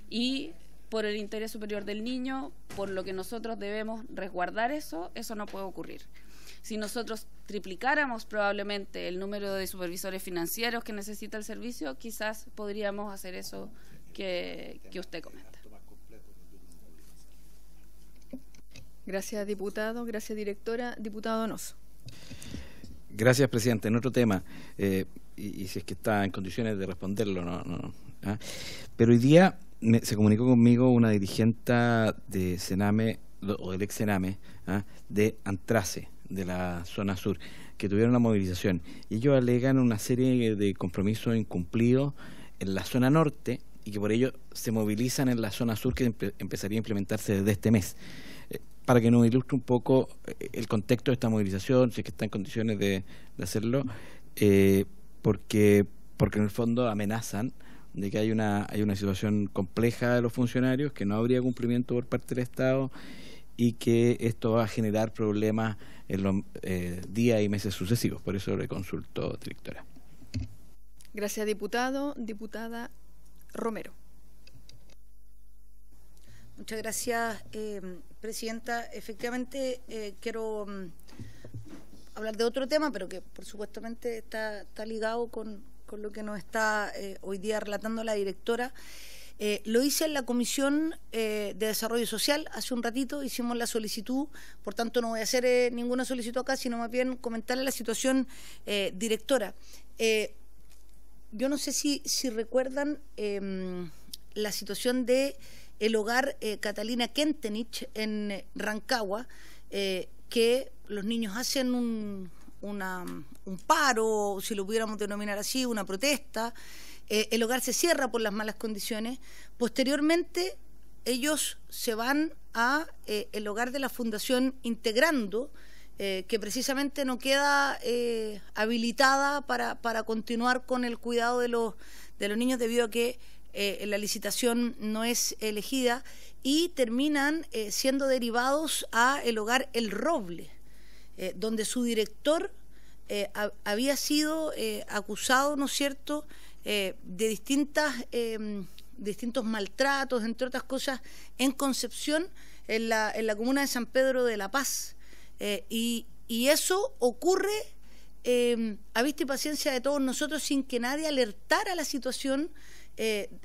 Y por el interés superior del niño, por lo que nosotros debemos resguardar eso no puede ocurrir. Si nosotros triplicáramos probablemente el número de supervisores financieros que necesita el servicio, quizás podríamos hacer eso que usted comenta. Gracias, diputado. Gracias, directora. Diputado Donoso. Gracias, presidente. En otro tema, y si es que está en condiciones de responderlo, ¿ah? Pero hoy día se comunicó conmigo una dirigente de Sename, o del ex Sename, ¿ah? De Antrace, de la zona sur, que tuvieron la movilización. Y ellos alegan una serie de compromisos incumplidos en la zona norte y que por ello se movilizan en la zona sur, que empezaría a implementarse desde este mes. Para que nos ilustre un poco el contexto de esta movilización, si es que está en condiciones de hacerlo, porque en el fondo amenazan de que hay una situación compleja de los funcionarios, que no habría cumplimiento por parte del Estado y que esto va a generar problemas en los días y meses sucesivos. Por eso le consultó, directora. Gracias, diputado. Diputada Romero. Muchas gracias, presidenta. Efectivamente, quiero hablar de otro tema, pero que por supuestamente está ligado con lo que nos está hoy día relatando la directora. Lo hice en la Comisión de Desarrollo Social hace un ratito, hicimos la solicitud, por tanto no voy a hacer ninguna solicitud acá, sino más bien comentarle la situación, directora. Yo no sé si recuerdan la situación de el hogar Catalina Kentenich en Rancagua, que los niños hacen un paro, si lo pudiéramos denominar así, una protesta. El hogar se cierra por las malas condiciones. Posteriormente, ellos se van a el hogar de la Fundación Integrando, que precisamente no queda habilitada para continuar con el cuidado de los niños debido a que la licitación no es elegida, y terminan siendo derivados a el hogar El Roble, donde su director había sido acusado, ¿no es cierto?, de distintos maltratos, entre otras cosas, en Concepción, en la comuna de San Pedro de la Paz. Y eso ocurre a vista y paciencia de todos nosotros, sin que nadie alertara la situación,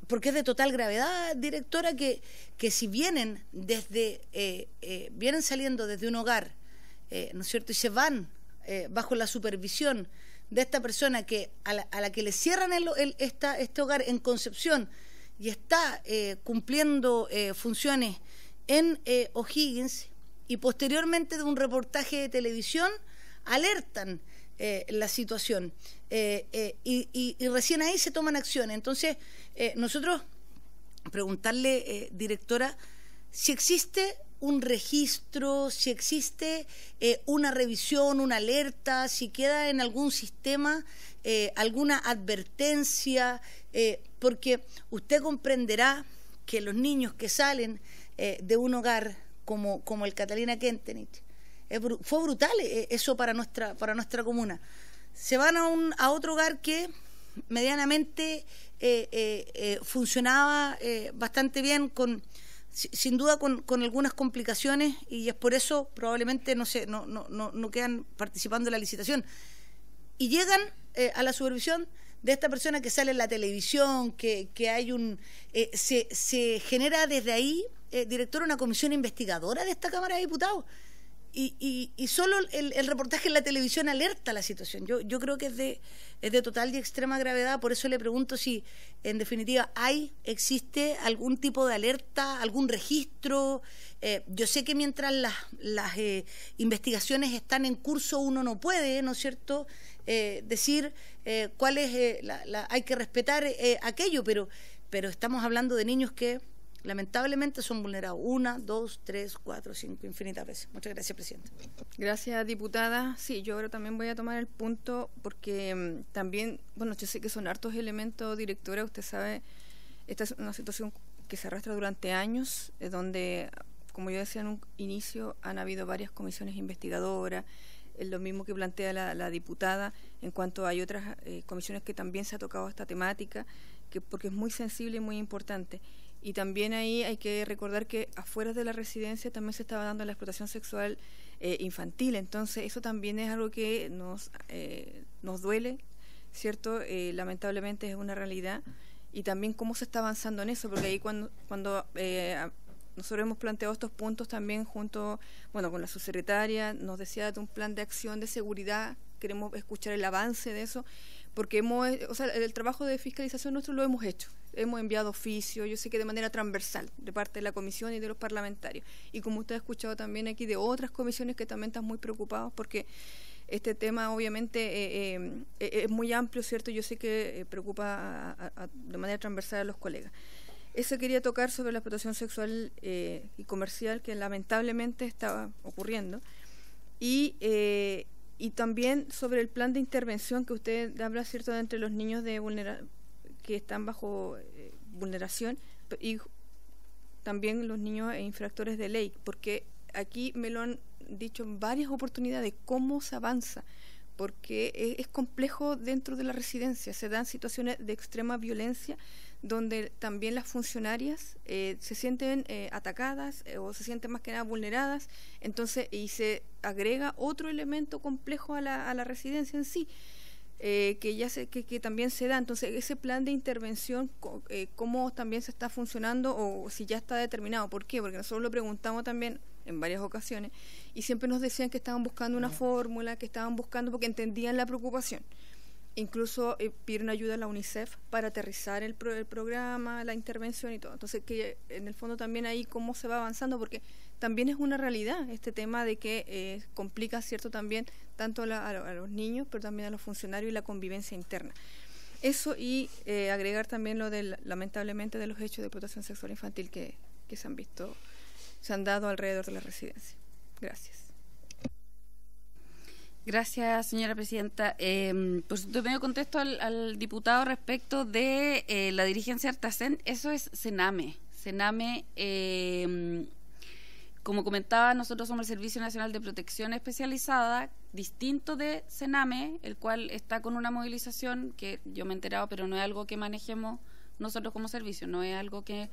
porque es de total gravedad, directora, que si vienen saliendo desde un hogar, ¿no es cierto?, y se van bajo la supervisión de esta persona a la que le cierran este hogar en Concepción, y está cumpliendo funciones en O'Higgins, y posteriormente de un reportaje de televisión alertan la situación, y recién ahí se toman acciones. Entonces, nosotros preguntarle, directora, si existe un registro, si existe una revisión, una alerta, si queda en algún sistema alguna advertencia, porque usted comprenderá que los niños que salen de un hogar como el Catalina Kentenich, fue brutal eso para nuestra comuna. Se van a otro hogar que medianamente funcionaba bastante bien, sin duda con algunas complicaciones, y es por eso probablemente no quedan participando en la licitación, y llegan a la supervisión de esta persona que sale en la televisión, que hay se genera desde ahí, directora, una comisión investigadora de esta Cámara de Diputados, y solo el reportaje en la televisión alerta la situación. Yo creo que es de total y extrema gravedad. Por eso le pregunto si, en definitiva, existe algún tipo de alerta, algún registro. Yo sé que mientras las investigaciones están en curso, uno no puede, ¿no es cierto?, decir cuál es hay que respetar aquello, pero estamos hablando de niños que lamentablemente son vulnerados 1, 2, 3, 4, 5, infinitas veces. Muchas gracias, presidenta. Gracias, diputada. Sí, yo ahora también voy a tomar el punto, porque también, bueno, yo sé que son hartos elementos, directora. Usted sabe, esta es una situación que se arrastra durante años, donde, como yo decía en un inicio, han habido varias comisiones investigadoras, lo mismo que plantea la diputada, en cuanto hay otras comisiones que también se ha tocado esta temática, porque es muy sensible y muy importante. Y también ahí hay que recordar que afuera de la residencia también se estaba dando la explotación sexual infantil. Entonces eso también es algo que nos duele, ¿cierto? Lamentablemente es una realidad. Y también cómo se está avanzando en eso, porque ahí cuando nosotros hemos planteado estos puntos también junto, con la subsecretaria, nos decía de un plan de acción de seguridad, queremos escuchar el avance de eso, porque el trabajo de fiscalización nuestro lo hemos hecho. Hemos enviado oficios, yo sé que de manera transversal, de parte de la comisión y de los parlamentarios. Y como usted ha escuchado también aquí de otras comisiones que también están muy preocupados, porque este tema obviamente es muy amplio, ¿cierto? Yo sé que preocupa de manera transversal a los colegas. Eso quería tocar sobre la explotación sexual y comercial, que lamentablemente está ocurriendo. Y también sobre el plan de intervención que usted habla, ¿cierto?, de entre los niños que están bajo vulneración, y también los niños infractores de ley, porque aquí me lo han dicho en varias oportunidades, cómo se avanza, porque es complejo dentro de la residencia, se dan situaciones de extrema violencia donde también las funcionarias se sienten atacadas o se sienten más que nada vulneradas, entonces y se agrega otro elemento complejo a la residencia en sí, que también se da. Entonces ese plan de intervención, cómo también se está funcionando o si ya está determinado. ¿Por qué? Porque nosotros lo preguntamos también en varias ocasiones y siempre nos decían que estaban buscando una fórmula, que estaban buscando porque entendían la preocupación. Incluso pidieron ayuda a la UNICEF para aterrizar el programa, la intervención y todo. Entonces, que en el fondo también ahí cómo se va avanzando, porque también es una realidad este tema de que complica, ¿cierto?, también tanto a los niños, pero también a los funcionarios y la convivencia interna. Eso y agregar también lo de, lamentablemente, de los hechos de explotación sexual infantil que se han dado alrededor de la residencia. Gracias. Gracias, señora presidenta. Pues de medio contexto al diputado respecto de la dirigencia Artacén, eso es Sename. Sename, como comentaba, nosotros somos el Servicio Nacional de Protección Especializada, distinto de Sename, el cual está con una movilización que yo me he enterado, pero no es algo que manejemos nosotros como servicio, no es algo que...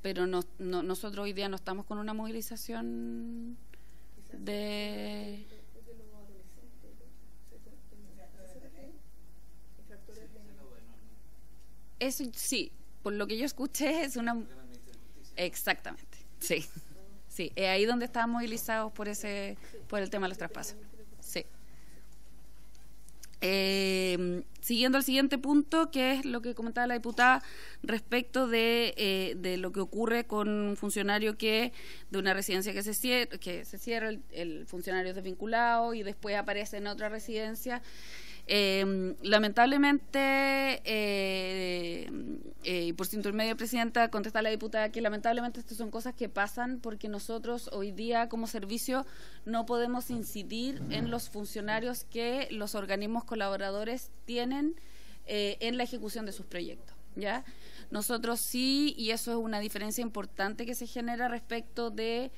Pero nosotros hoy día no estamos con una movilización de... Eso sí, por lo que yo escuché es una... Exactamente, sí. Sí, es ahí donde estaban movilizados por el tema de los traspasos. Sí. Siguiendo al siguiente punto, que es lo que comentaba la diputada respecto de lo que ocurre con un funcionario de una residencia que se cierra, el funcionario es desvinculado y después aparece en otra residencia. Lamentablemente, y por su intermedio, presidenta, contesta a la diputada que lamentablemente estas son cosas que pasan porque nosotros hoy día como servicio no podemos incidir en los funcionarios que los organismos colaboradores tienen en la ejecución de sus proyectos, ¿ya? Nosotros sí, y eso es una diferencia importante que se genera respecto de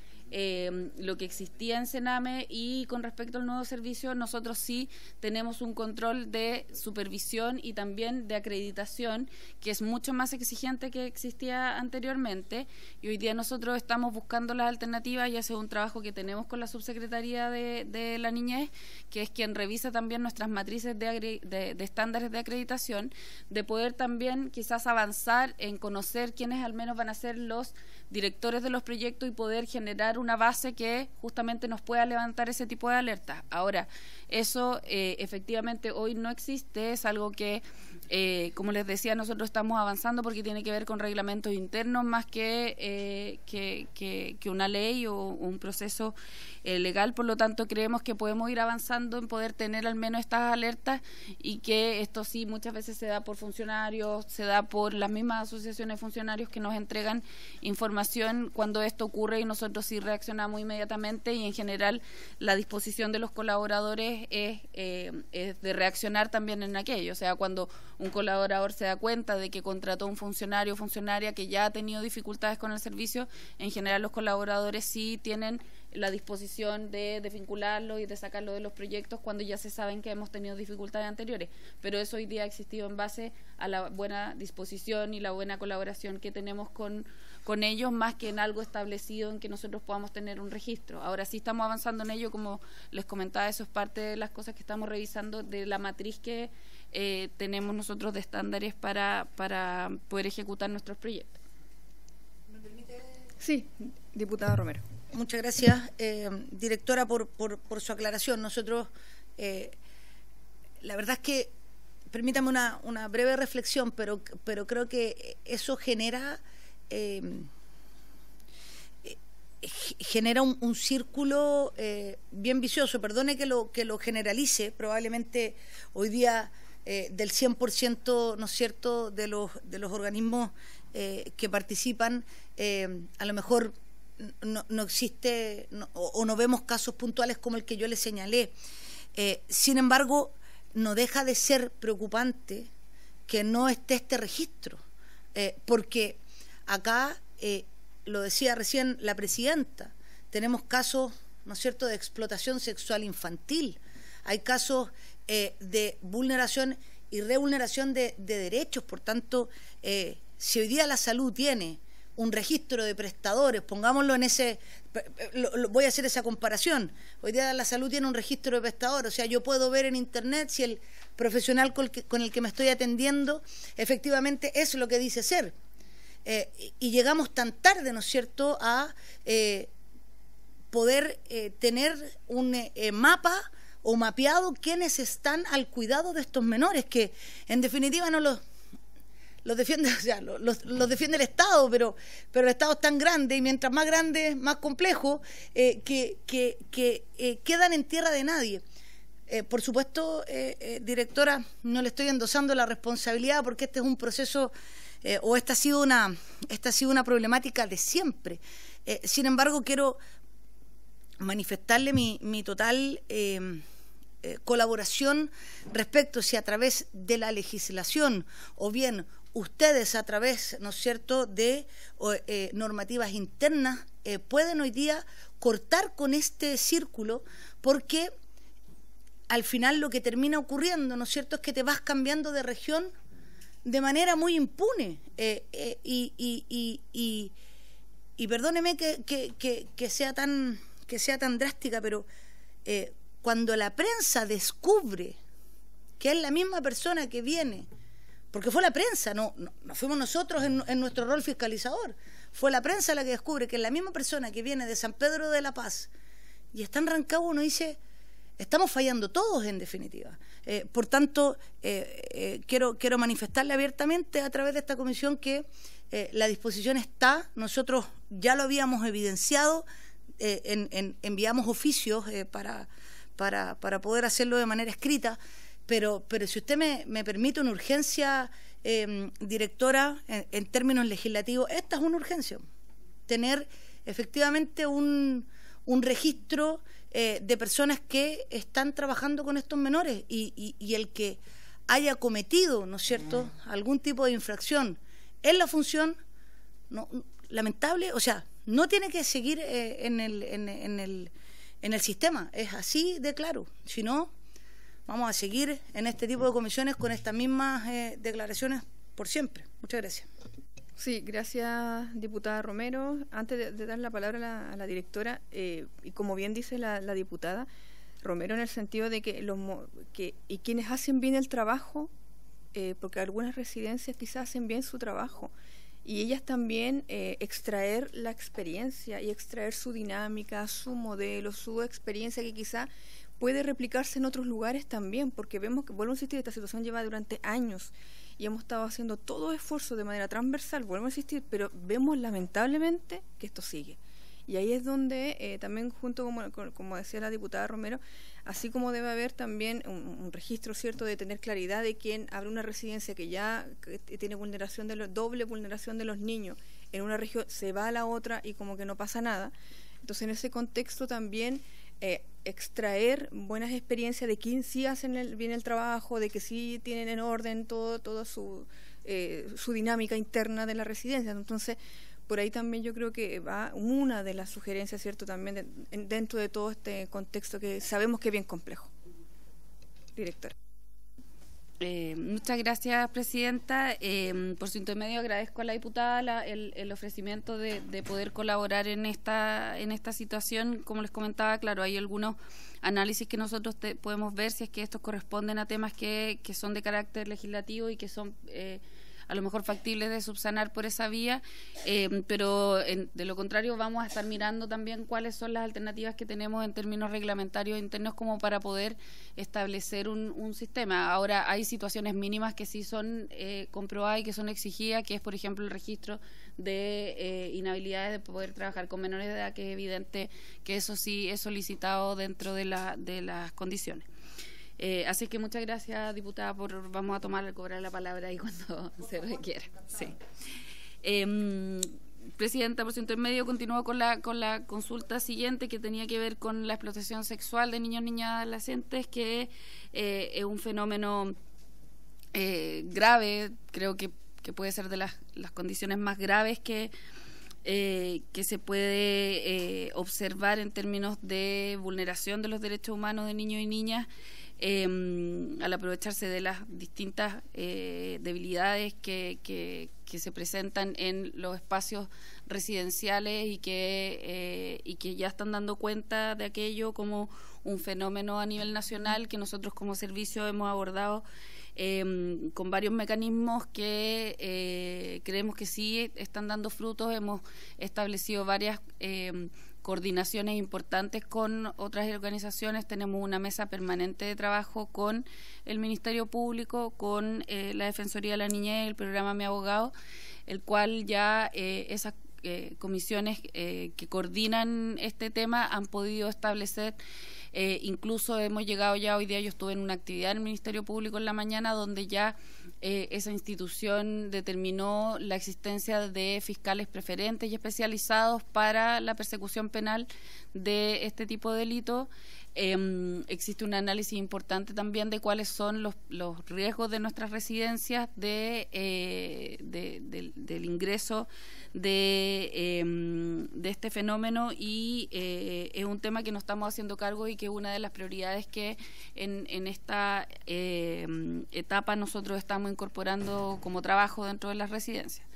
lo que existía en Sename y con respecto al nuevo servicio, nosotros sí tenemos un control de supervisión y también de acreditación que es mucho más exigente que existía anteriormente, y hoy día nosotros estamos buscando las alternativas y ese es un trabajo que tenemos con la Subsecretaría de la Niñez, que es quien revisa también nuestras matrices de estándares de acreditación, de poder también quizás avanzar en conocer quiénes al menos van a ser los directores de los proyectos y poder generar una base que justamente nos pueda levantar ese tipo de alertas. Ahora, eso efectivamente hoy no existe, es algo que, como les decía, nosotros estamos avanzando porque tiene que ver con reglamentos internos más que una ley o un proceso legal, por lo tanto creemos que podemos ir avanzando en poder tener al menos estas alertas y que esto sí muchas veces se da por funcionarios, se da por las mismas asociaciones de funcionarios que nos entregan información cuando esto ocurre y nosotros sí reaccionamos inmediatamente, y en general la disposición de los colaboradores es de reaccionar también en aquello, o sea, cuando un colaborador se da cuenta de que contrató un funcionario o funcionaria que ya ha tenido dificultades con el servicio, en general los colaboradores sí tienen la disposición de desvincularlo y de sacarlo de los proyectos cuando ya se saben que hemos tenido dificultades anteriores, pero eso hoy día ha existido en base a la buena disposición y la buena colaboración que tenemos con ellos, más que en algo establecido en que nosotros podamos tener un registro. Ahora sí estamos avanzando en ello, como les comentaba, eso es parte de las cosas que estamos revisando de la matriz que tenemos nosotros de estándares para poder ejecutar nuestros proyectos. ¿Me permite? Sí, diputada Romero. Muchas gracias, directora, por su aclaración. Nosotros, la verdad es que, permítame una breve reflexión, pero creo que eso genera un círculo bien vicioso. Perdone que lo generalice, probablemente hoy día del 100%, ¿no es cierto?, de los organismos que participan, a lo mejor no existe o no vemos casos puntuales como el que yo le señalé. Sin embargo, no deja de ser preocupante que no esté este registro, porque acá lo decía recién la presidenta, tenemos casos, ¿no es cierto?, de explotación sexual infantil, hay casos de vulneración y revulneración de derechos. Por tanto, si hoy día la salud tiene un registro de prestadores, pongámoslo en ese, voy a hacer esa comparación, hoy día la salud tiene un registro de prestadores, o sea, yo puedo ver en internet si el profesional con el que me estoy atendiendo efectivamente es lo que dice ser. Y llegamos tan tarde, ¿no es cierto?, a poder tener un mapa o mapeado quienes están al cuidado de estos menores, que en definitiva no los defiende, o sea, los defiende el Estado, pero el Estado es tan grande, y mientras más grande, más complejo, que quedan en tierra de nadie. Por supuesto, directora, no le estoy endosando la responsabilidad, porque este es un proceso, o esta ha sido una problemática de siempre. Sin embargo, quiero manifestarle mi total colaboración respecto si a través de la legislación o bien ustedes a través, ¿no es cierto?, de normativas internas pueden hoy día cortar con este círculo, porque al final lo que termina ocurriendo, ¿no es cierto?, es que te vas cambiando de región de manera muy impune, y perdóneme que sea tan drástica, pero cuando la prensa descubre que es la misma persona que viene, porque fue la prensa, no fuimos nosotros en nuestro rol fiscalizador, fue la prensa la que descubre que es la misma persona que viene de San Pedro de la Paz y está en Rancagua, uno dice, estamos fallando todos en definitiva. Por tanto, quiero manifestarle abiertamente a través de esta comisión que la disposición está, nosotros ya lo habíamos evidenciado, enviamos oficios para poder hacerlo de manera escrita, pero si usted me permite una urgencia, directora, en términos legislativos, esta es una urgencia, tener efectivamente un registro de personas que están trabajando con estos menores, y el que haya cometido, ¿no es cierto?, algún tipo de infracción en la función, lamentable, o sea, no tiene que seguir en el sistema, es así de claro. Si no, vamos a seguir en este tipo de comisiones con estas mismas declaraciones por siempre. Muchas gracias. Sí, gracias, diputada Romero. Antes de dar la palabra a la directora, y como bien dice la diputada Romero, en el sentido de que y quienes hacen bien el trabajo, porque algunas residencias quizás hacen bien su trabajo, y ellas también extraer la experiencia y extraer su dinámica, su modelo, su experiencia que quizá puede replicarse en otros lugares también, porque vemos que, vuelvo a insistir, esta situación lleva durante años y hemos estado haciendo todo esfuerzo de manera transversal, vuelvo a insistir, pero vemos lamentablemente que esto sigue. Y ahí es donde también, junto como decía la diputada Romero, así como debe haber también un registro cierto de tener claridad de quién abre una residencia que ya tiene doble vulneración de los niños en una región, se va a la otra y como que no pasa nada. Entonces, en ese contexto también extraer buenas experiencias de quién sí hacen bien el trabajo, de que sí tienen en orden todo su dinámica interna de la residencia. Entonces, por ahí también yo creo que va una de las sugerencias, ¿cierto?, también dentro de todo este contexto que sabemos que es bien complejo. Directora. Muchas gracias, presidenta. Por su intermedio agradezco a la diputada el ofrecimiento de poder colaborar en esta situación. Como les comentaba, claro, hay algunos análisis que nosotros podemos ver si es que estos corresponden a temas que son de carácter legislativo y que son a lo mejor factibles de subsanar por esa vía, pero de lo contrario vamos a estar mirando también cuáles son las alternativas que tenemos en términos reglamentarios internos como para poder establecer un sistema. Ahora hay situaciones mínimas que sí son comprobadas y que son exigidas, que es por ejemplo el registro de inhabilidades de poder trabajar con menores de edad, que es evidente que eso sí es solicitado dentro de las condiciones. Así que muchas gracias, diputada, vamos a cobrar la palabra ahí cuando se requiera. Sí. Presidenta, por su intermedio continúo con la consulta siguiente, que tenía que ver con la explotación sexual de niños, niñas y adolescentes, que es un fenómeno grave, creo que puede ser de las condiciones más graves que que se puede observar en términos de vulneración de los derechos humanos de niños y niñas, al aprovecharse de las distintas debilidades que se presentan en los espacios residenciales y que ya están dando cuenta de aquello como un fenómeno a nivel nacional que nosotros como servicio hemos abordado con varios mecanismos que creemos que sí están dando frutos. Hemos establecido varias coordinaciones importantes con otras organizaciones. Tenemos una mesa permanente de trabajo con el Ministerio Público, con la Defensoría de la Niñez, el programa Mi Abogado, el cual ya esas comisiones que coordinan este tema han podido establecer. Incluso hemos llegado ya, hoy día yo estuve en una actividad en el Ministerio Público en la mañana donde ya esa institución determinó la existencia de fiscales preferentes y especializados para la persecución penal de este tipo de delitos. Existe un análisis importante también de cuáles son los riesgos de nuestras residencias del ingreso de este fenómeno, y es un tema que nos estamos haciendo cargo y que es una de las prioridades que en esta etapa nosotros estamos incorporando como trabajo dentro de las residencias.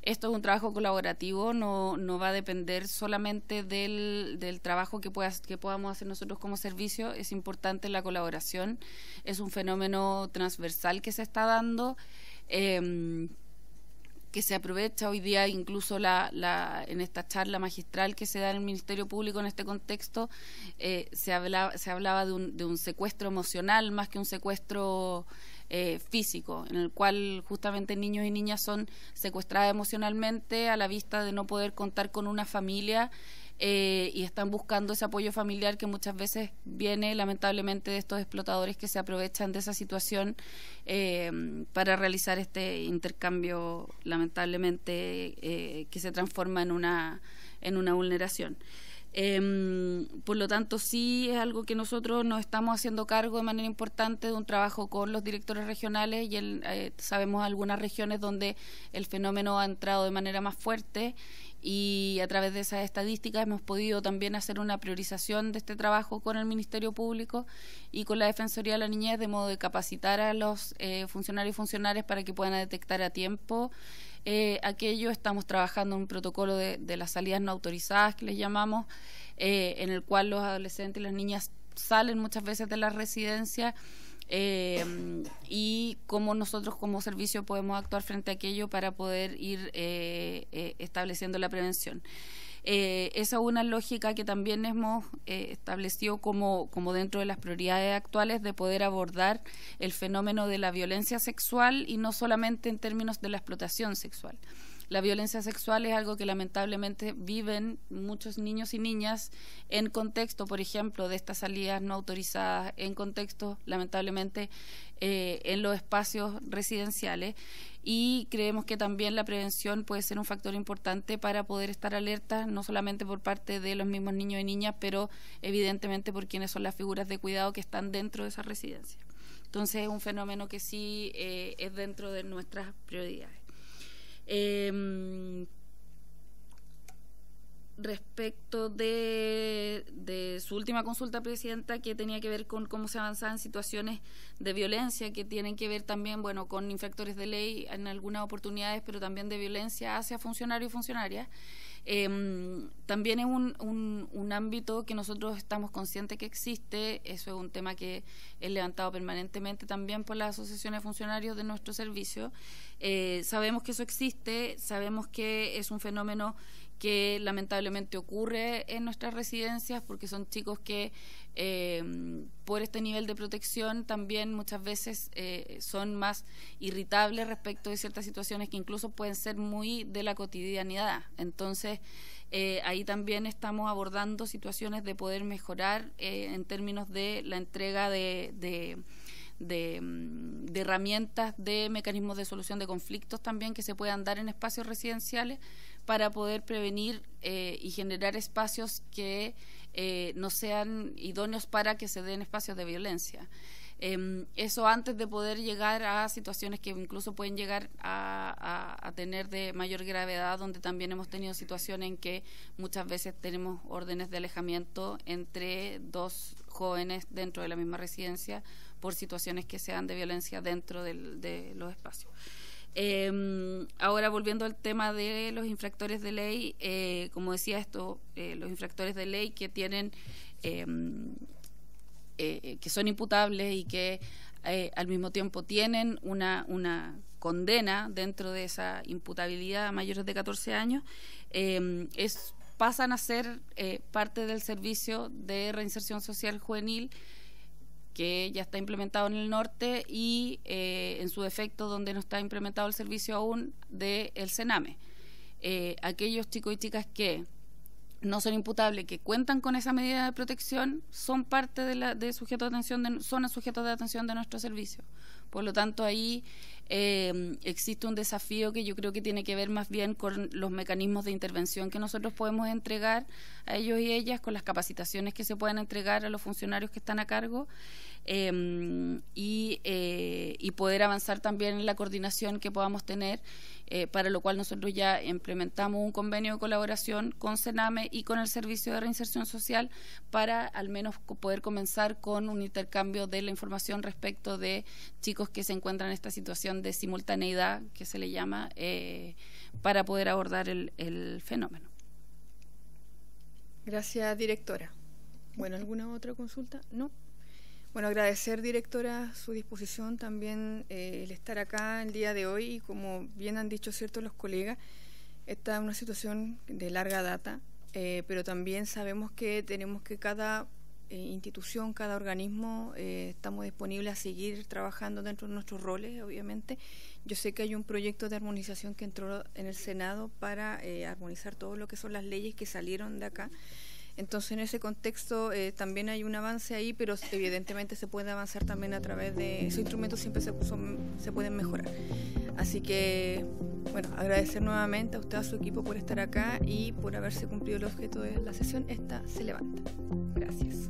Esto es un trabajo colaborativo, no va a depender solamente del trabajo que podamos hacer nosotros como servicio. Es importante la colaboración, es un fenómeno transversal que se está dando, que se aprovecha hoy día. Incluso en esta charla magistral que se da en el Ministerio Público en este contexto, se hablaba de un secuestro emocional más que un secuestro físico, en el cual justamente niños y niñas son secuestradas emocionalmente a la vista de no poder contar con una familia, y están buscando ese apoyo familiar que muchas veces viene lamentablemente de estos explotadores que se aprovechan de esa situación para realizar este intercambio lamentablemente que se transforma en una vulneración. Por lo tanto, sí es algo que nosotros nos estamos haciendo cargo de manera importante, de un trabajo con los directores regionales, y sabemos algunas regiones donde el fenómeno ha entrado de manera más fuerte, y a través de esas estadísticas hemos podido también hacer una priorización de este trabajo con el Ministerio Público y con la Defensoría de la Niñez, de modo de capacitar a los funcionarios y funcionarias para que puedan detectar a tiempo aquello. Estamos trabajando en un protocolo de las salidas no autorizadas, que les llamamos, en el cual los adolescentes y las niñas salen muchas veces de la residencia, y cómo nosotros como servicio podemos actuar frente a aquello para poder ir estableciendo la prevención. Esa es una lógica que también hemos establecido como dentro de las prioridades actuales, de poder abordar el fenómeno de la violencia sexual, y no solamente en términos de la explotación sexual. La violencia sexual es algo que lamentablemente viven muchos niños y niñas en contexto, por ejemplo, de estas salidas no autorizadas, en contexto, lamentablemente, en los espacios residenciales, y creemos que también la prevención puede ser un factor importante para poder estar alerta, no solamente por parte de los mismos niños y niñas, pero evidentemente por quienes son las figuras de cuidado que están dentro de esa residencia. Entonces es un fenómeno que sí es dentro de nuestras prioridades. Respecto de su última consulta, Presidenta, que tenía que ver con cómo se avanzaba en situaciones de violencia, que tienen que ver también, bueno, con infractores de ley en algunas oportunidades, pero también de violencia hacia funcionarios y funcionarias. También es un ámbito que nosotros estamos conscientes que existe. Eso es un tema que es levantado permanentemente también por las asociaciones de funcionarios de nuestro servicio. Sabemos que eso existe, sabemos que es un fenómeno que lamentablemente ocurre en nuestras residencias, porque son chicos que por este nivel de protección también muchas veces son más irritables respecto de ciertas situaciones que incluso pueden ser muy de la cotidianidad. Entonces ahí también estamos abordando situaciones de poder mejorar en términos de la entrega de herramientas, de mecanismos de solución de conflictos también que se puedan dar en espacios residenciales, para poder prevenir y generar espacios que no sean idóneos para que se den espacios de violencia. Eso antes de poder llegar a situaciones que incluso pueden llegar a tener de mayor gravedad, donde también hemos tenido situaciones en que muchas veces tenemos órdenes de alejamiento entre dos jóvenes dentro de la misma residencia por situaciones que sean de violencia dentro de los espacios. Ahora, volviendo al tema de los infractores de ley, como decía los infractores de ley que tienen que son imputables y que al mismo tiempo tienen una condena dentro de esa imputabilidad a mayores de 14 años, pasan a ser parte del servicio de reinserción social juvenil que ya está implementado en el norte y en su defecto donde no está implementado el servicio aún del Sename. Aquellos chicos y chicas que no son imputables, que cuentan con esa medida de protección, son parte de sujetos de atención, son sujetos de atención de nuestro servicio. Por lo tanto, ahí existe un desafío que yo creo que tiene que ver más bien con los mecanismos de intervención que nosotros podemos entregar a ellos y ellas, con las capacitaciones que se pueden entregar a los funcionarios que están a cargo, y poder avanzar también en la coordinación que podamos tener, para lo cual nosotros ya implementamos un convenio de colaboración con Sename y con el Servicio de Reinserción Social para al menos poder comenzar con un intercambio de la información respecto de chicos que se encuentran en esta situación de simultaneidad, que se le llama, para poder abordar el fenómeno. Gracias, directora. Bueno, ¿alguna otra consulta? ¿No? Bueno, agradecer, directora, su disposición también, el estar acá el día de hoy, y como bien han dicho ciertos los colegas, esta es una situación de larga data, pero también sabemos que tenemos que cada institución, cada organismo, estamos disponibles a seguir trabajando dentro de nuestros roles, obviamente. Yo sé que hay un proyecto de armonización que entró en el Senado para armonizar todo lo que son las leyes que salieron de acá. Entonces, en ese contexto también hay un avance ahí, pero evidentemente se puede avanzar también a través de esos instrumentos, siempre se pueden mejorar. Así que, bueno, agradecer nuevamente a usted, a su equipo, por estar acá y por haberse cumplido el objeto de la sesión. Esta se levanta. Gracias.